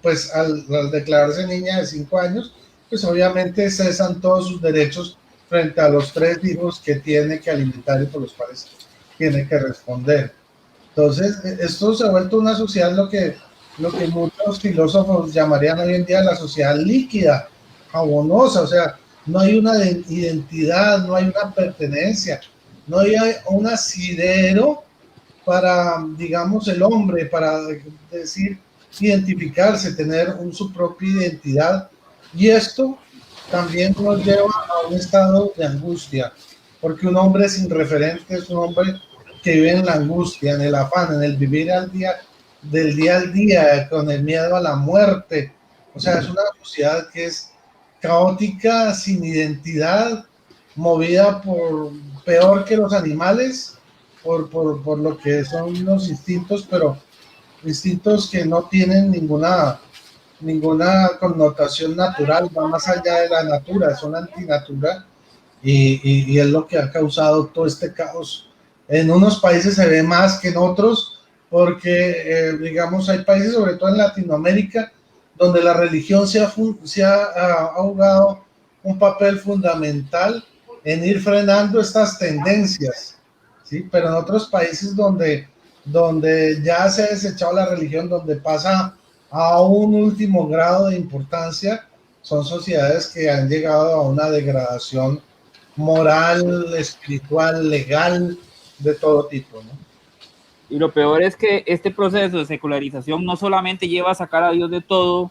pues, al declararse niña de 5 años, pues obviamente cesan todos sus derechos frente a los 3 hijos que tiene que alimentar y por los cuales tiene que responder. Entonces, esto se ha vuelto una sociedad, lo que muchos filósofos llamarían hoy en día la sociedad líquida, jabonosa, o sea, no hay una identidad, no hay una pertenencia, no hay un asidero para, digamos, el hombre, para decir, identificarse, tener su propia identidad. Y esto también nos lleva a un estado de angustia, porque un hombre sin referente es un hombre que vive en la angustia, en el afán, en el vivir al día, del día al día, con el miedo a la muerte. O sea, es una sociedad que es caótica, sin identidad, movida por peor que los animales, por lo que son los instintos, pero instintos que no tienen ninguna connotación natural, va más allá de la natura, son antinatura y es lo que ha causado todo este caos. En unos países se ve más que en otros, porque digamos hay países, sobre todo en Latinoamérica, donde la religión se ha jugado un papel fundamental en ir frenando estas tendencias, ¿sí? Pero en otros países donde ya se ha desechado la religión, donde pasa a un último grado de importancia, son sociedades que han llegado a una degradación moral, espiritual, legal, de todo tipo, ¿no? Y lo peor es que este proceso de secularización no solamente lleva a sacar a Dios de todo,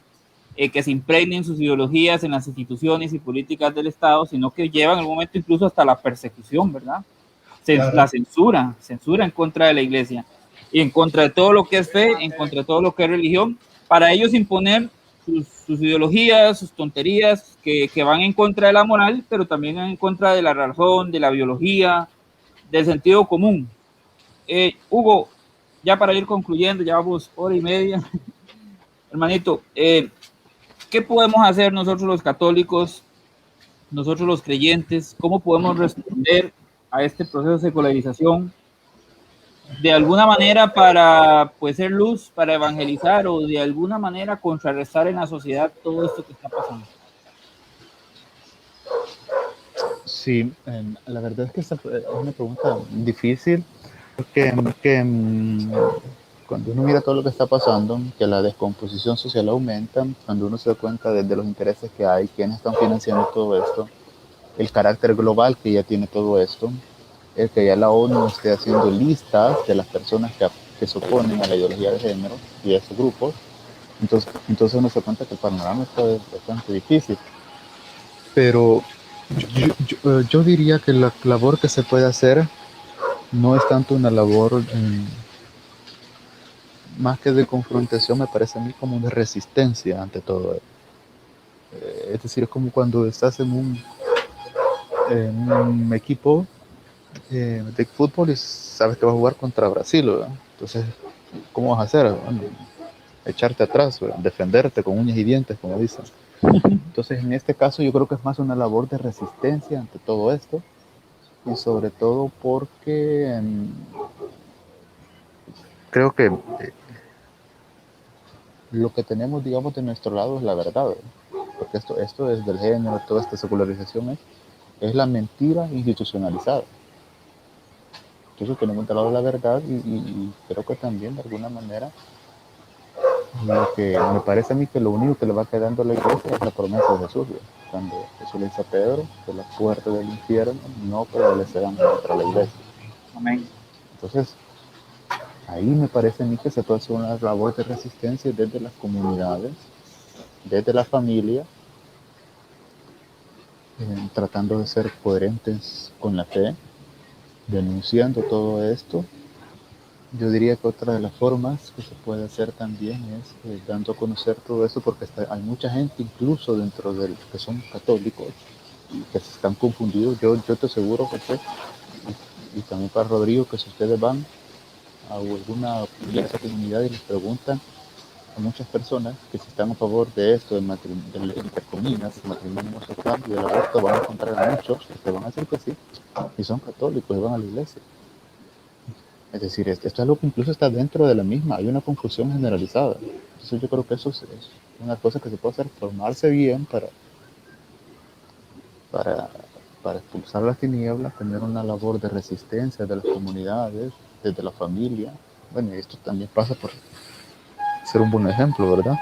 que se impregnen sus ideologías en las instituciones y políticas del Estado, sino que lleva en algún momento incluso hasta la persecución, ¿verdad? Claro. La censura en contra de la iglesia y en contra de todo lo que es fe, en contra de todo lo que es religión, para ellos imponer sus ideologías, sus tonterías que van en contra de la moral, pero también en contra de la razón, de la biología, del sentido común. Hugo, ya para ir concluyendo, ya vamos 1:30, hermanito, ¿qué podemos hacer nosotros los católicos, nosotros los creyentes? ¿Cómo podemos responder a este proceso de secularización de alguna manera para pues ser luz, para evangelizar o de alguna manera contrarrestar en la sociedad todo esto que está pasando? Sí, la verdad es que esta es una pregunta difícil, porque cuando uno mira todo lo que está pasando, que la descomposición social aumenta, cuando uno se da cuenta de los intereses que hay, quiénes están financiando todo esto, el carácter global que ya tiene todo esto, el que ya la ONU esté haciendo listas de las personas que se oponen a la ideología de género y a esos grupos, entonces uno se da cuenta que el panorama está bastante difícil. Pero yo diría que la labor que se puede hacer no es tanto una labor más que de confrontación, me parece a mí como de resistencia ante todo. Es decir, es como cuando estás en un equipo de fútbol y sabes que vas a jugar contra Brasil, ¿verdad? Entonces, ¿cómo vas a hacer? Bueno, echarte atrás, ¿verdad? Defenderte con uñas y dientes, como dicen. Entonces, en este caso, yo creo que es más una labor de resistencia ante todo esto, y sobre todo porque creo que lo que tenemos, digamos, de nuestro lado es la verdad, ¿verdad? Porque esto es del género, toda esta secularización es la mentira institucionalizada. Entonces tenemos del lado la verdad y creo que también de alguna manera lo que me parece a mí que lo único que le va quedando a la iglesia es la promesa de Jesús, ¿verdad? Cuando Jesús le dice a Pedro que las puertas del infierno no prevalecerán contra la iglesia. Amén. Entonces ahí me parece a mí que se puede hacer una labor de resistencia desde las comunidades, desde la familia, tratando de ser coherentes con la fe, denunciando todo esto. Yo diría que otra de las formas que se puede hacer también es dando a conocer todo esto, porque hay mucha gente, incluso dentro de los que son católicos, que se están confundidos. Yo te aseguro, José, y también para Rodrigo, que si ustedes van a alguna iglesia comunidad y les preguntan a muchas personas que si están a favor de esto, del intercominas, del matrimonio homosexual y del aborto, van a encontrar a muchos que te van a decir que sí, y son católicos y van a la iglesia. Es decir, esto es algo que incluso está dentro de la misma, hay una confusión generalizada. Entonces yo creo que eso es una cosa que se puede hacer, formarse bien para para expulsar las tinieblas, tener una labor de resistencia de las comunidades, desde la familia. Bueno, y esto también pasa por ser un buen ejemplo, ¿verdad?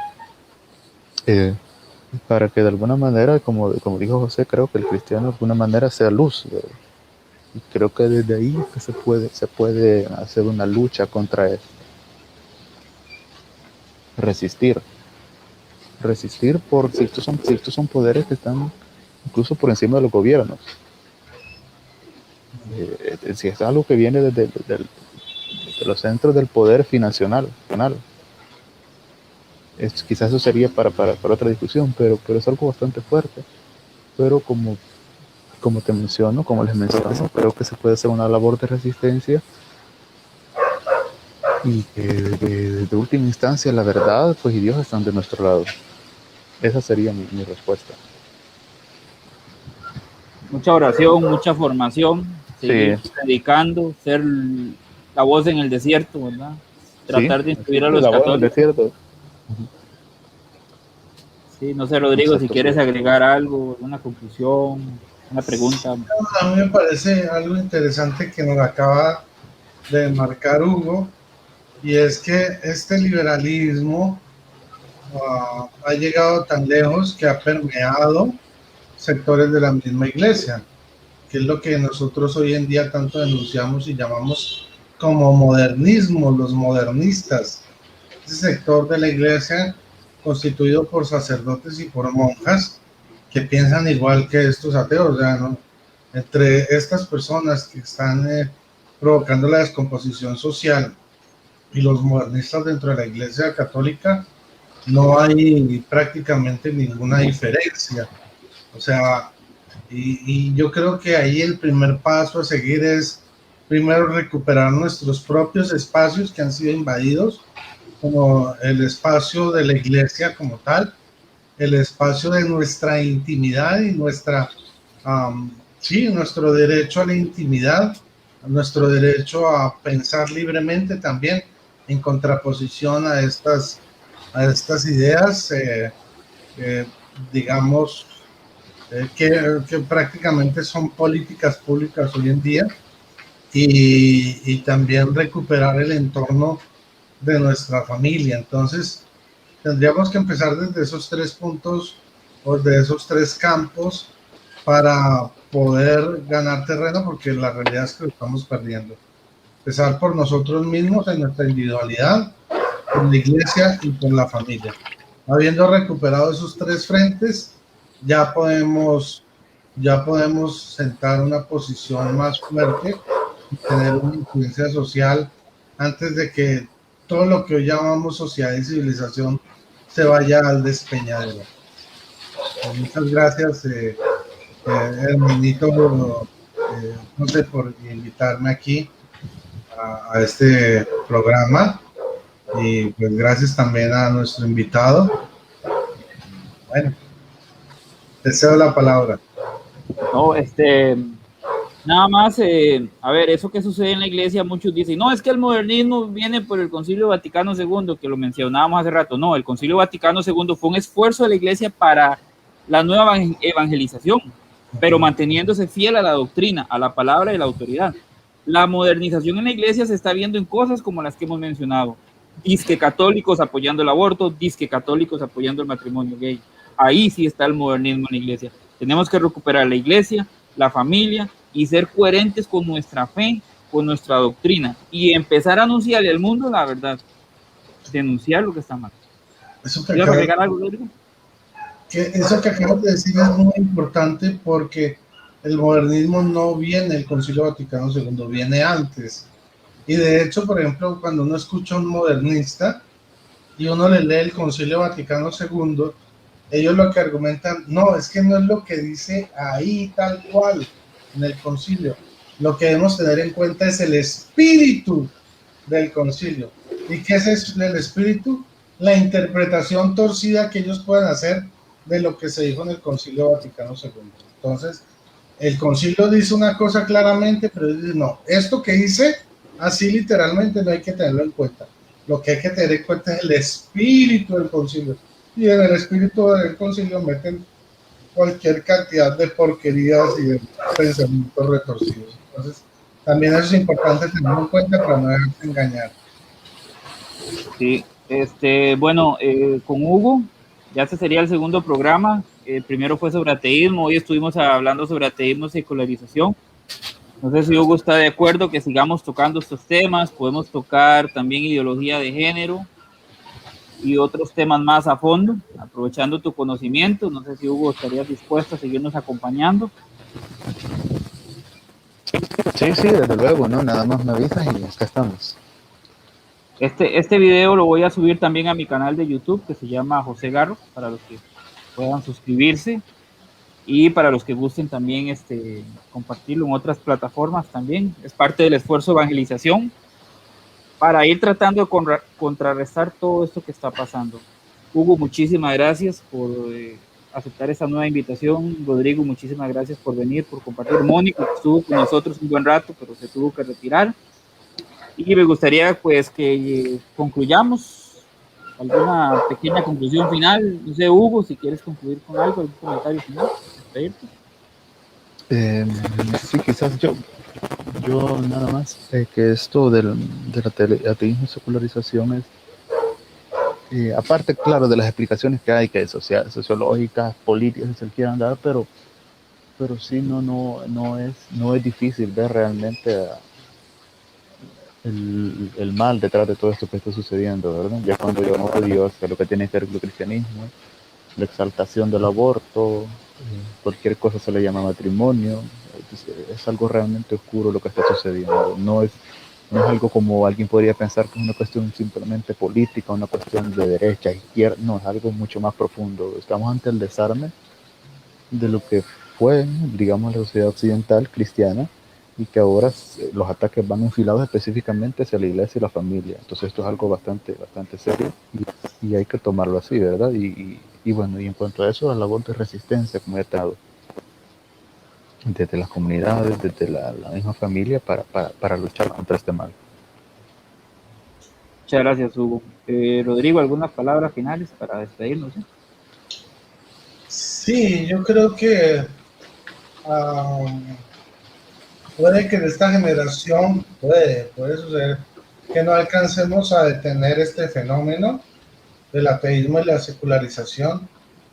Para que de alguna manera, como dijo José, creo que el cristiano de alguna manera sea luz. Y creo que desde ahí que se puede hacer una lucha contra esto. Resistir por si estos son poderes que están incluso por encima de los gobiernos. Si es algo que viene desde los centros del poder financiero, quizás eso sería para otra discusión, pero es algo bastante fuerte. Pero como les menciono, creo que se puede hacer una labor de resistencia y que de última instancia la verdad pues y Dios están de nuestro lado. Esa sería mi respuesta. Mucha oración, mucha formación, seguir predicando, ser la voz en el desierto, ¿verdad? Tratar de instruir a los católicos. Sí, no sé, Rodrigo, si quieres agregar algo, una conclusión, una pregunta. A mí me parece algo interesante que nos acaba de marcar Hugo, y es que este liberalismo ha llegado tan lejos que ha permeado sectores de la misma iglesia, que es lo que nosotros hoy en día tanto denunciamos y llamamos como modernismo, los modernistas. Ese sector de la iglesia constituido por sacerdotes y por monjas que piensan igual que estos ateos, ¿no? Entre estas personas que están provocando la descomposición social y los modernistas dentro de la iglesia católica, no hay prácticamente ninguna diferencia. O sea, y yo creo que ahí el primer paso a seguir es primero recuperar nuestros propios espacios que han sido invadidos, como el espacio de la iglesia como tal, el espacio de nuestra intimidad y nuestro derecho a la intimidad, nuestro derecho a pensar libremente también, en contraposición a estas ideas, digamos, que prácticamente son políticas públicas hoy en día, y también recuperar el entorno de nuestra familia. Entonces, tendríamos que empezar desde esos 3 puntos o de esos 3 campos para poder ganar terreno, porque la realidad es que lo estamos perdiendo. Empezar por nosotros mismos en nuestra individualidad, por la iglesia y por la familia. Habiendo recuperado esos 3 frentes, ya podemos sentar una posición más fuerte y tener una influencia social antes de que todo lo que hoy llamamos sociedad y civilización se vaya al despeñadero. Muchas gracias, hermanito, no sé, por invitarme aquí a este programa, y pues gracias también a nuestro invitado. Bueno, te cedo la palabra. No, nada más, a ver, eso que sucede en la iglesia, muchos dicen, no, es que el modernismo viene por el Concilio Vaticano II, que lo mencionábamos hace rato. No, el Concilio Vaticano II fue un esfuerzo de la iglesia para la nueva evangelización, pero manteniéndose fiel a la doctrina, a la palabra y la autoridad. La modernización en la iglesia se está viendo en cosas como las que hemos mencionado. Disque católicos apoyando el aborto, disque católicos apoyando el matrimonio gay. Ahí sí está el modernismo en la iglesia. Tenemos que recuperar la iglesia, la familia, y ser coherentes con nuestra fe, con nuestra doctrina, y empezar a anunciarle al mundo la verdad, denunciar lo que está mal. Eso que acabas de decir es muy importante, porque el modernismo no viene del Concilio Vaticano II, viene antes. Y de hecho, por ejemplo, cuando uno escucha a un modernista y uno le lee el Concilio Vaticano II, ellos lo que argumentan, no, es que no es lo que dice ahí tal cual en el concilio. Lo que debemos tener en cuenta es el espíritu del concilio. ¿Y qué es el espíritu? La interpretación torcida que ellos pueden hacer de lo que se dijo en el Concilio Vaticano II. Entonces, el concilio dice una cosa claramente, pero dice, no, esto que dice así literalmente no hay que tenerlo en cuenta. Lo que hay que tener en cuenta es el espíritu del concilio. Y en el espíritu del concilio meten cualquier cantidad de porquerías y de pensamientos retorcidos. Entonces, también eso es importante tenerlo en cuenta para no dejarse engañar. Sí, bueno, con Hugo, ya este sería el segundo programa. El primero fue sobre ateísmo, hoy estuvimos hablando sobre ateísmo y secularización. No sé si Hugo está de acuerdo que sigamos tocando estos temas, podemos tocar también ideología de género y otros temas más a fondo, aprovechando tu conocimiento. No sé si Hugo estaría dispuesto a seguirnos acompañando. Sí, sí, desde luego, ¿no? Nada más me avisas y acá estamos. Este video lo voy a subir también a mi canal de YouTube que se llama José Garro, para los que puedan suscribirse y para los que gusten también compartirlo en otras plataformas también. Es parte del esfuerzo de evangelización para ir tratando de contrarrestar todo esto que está pasando. Hugo, muchísimas gracias por aceptar esta nueva invitación. Rodrigo, muchísimas gracias por venir, por compartir. Mónica estuvo con nosotros un buen rato, pero se tuvo que retirar. Y me gustaría pues que concluyamos, alguna pequeña conclusión final. No sé, Hugo, si quieres concluir con algo, algún comentario final, despedirte. Sí, quizás yo nada más, que esto del ateísmo y secularización es, aparte, claro, de las explicaciones que hay, que sociológicas, políticas, si se le quieran dar, pero sí no es difícil ver realmente el mal detrás de todo esto que está sucediendo, ¿verdad? Ya cuando llamamos a Dios, que lo que tiene que ver con el cristianismo, la exaltación del aborto, cualquier cosa se le llama matrimonio, es algo realmente oscuro lo que está sucediendo. No es algo como alguien podría pensar que es una cuestión simplemente política, una cuestión de derecha, izquierda, no, es algo mucho más profundo. Estamos ante el desarme de lo que fue, digamos, la sociedad occidental cristiana, y que ahora los ataques van enfilados específicamente hacia la iglesia y la familia. Entonces esto es algo bastante serio y hay que tomarlo así, ¿verdad? Y bueno, y en cuanto a eso, la labor de resistencia, como he estado desde las comunidades, desde la misma familia, para luchar contra este mal. Muchas gracias, Hugo. Rodrigo, ¿algunas palabras finales para despedirnos? Sí, yo creo que puede que en esta generación puede suceder que no alcancemos a detener este fenómeno del ateísmo y la secularización,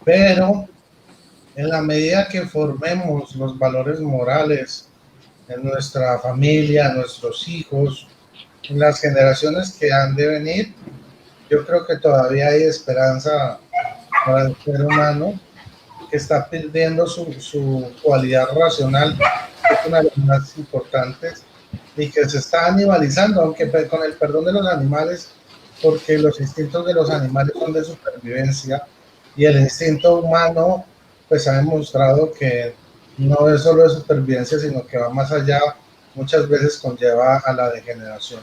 pero en la medida que formemos los valores morales en nuestra familia, en nuestros hijos, en las generaciones que han de venir, yo creo que todavía hay esperanza para el ser humano, que está perdiendo su cualidad racional, que es una de las más importantes, y que se está animalizando, aunque con el perdón de los animales, porque los instintos de los animales son de supervivencia, y el instinto humano pues ha demostrado que no es solo de supervivencia, sino que va más allá, muchas veces conlleva a la degeneración.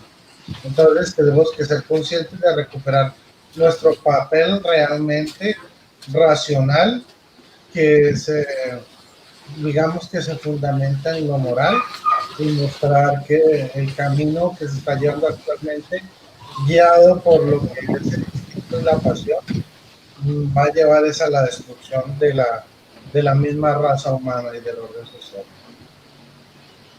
Entonces tenemos que ser conscientes de recuperar nuestro papel realmente racional, que digamos que se fundamenta en lo moral, y mostrar que el camino que se está llevando actualmente, guiado por lo que es el instinto y la pasión, va a llevar a la destrucción de la misma raza humana y del orden social.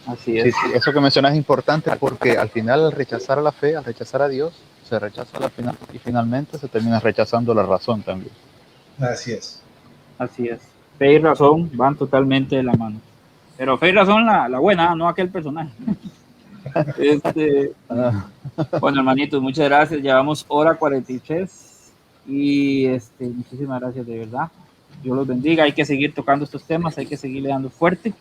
Así es. Sí, eso que mencionas es importante, porque al final, al rechazar a la fe, al rechazar a Dios, se rechaza la final, y finalmente se termina rechazando la razón también. Así es. Así es. Fe y razón van totalmente de la mano. Pero fe y razón la buena, no aquel personaje. Bueno, hermanitos, muchas gracias. Llevamos hora 43 y muchísimas gracias de verdad. Dios los bendiga. Hay que seguir tocando estos temas, hay que seguirle dando fuerte.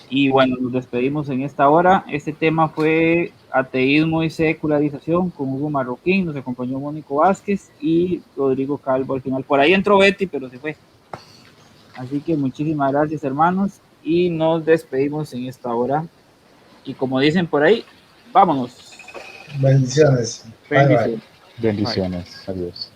Y bueno, nos despedimos en esta hora. Este tema fue ateísmo y secularización con Hugo Marroquín. Nos acompañó Mónico Vázquez y Rodrigo Calvo al final. Por ahí entró Betty, pero se fue. Así que muchísimas gracias, hermanos, y nos despedimos en esta hora. Y como dicen por ahí, vámonos. Bendiciones. Bendiciones. Bendiciones. Adiós.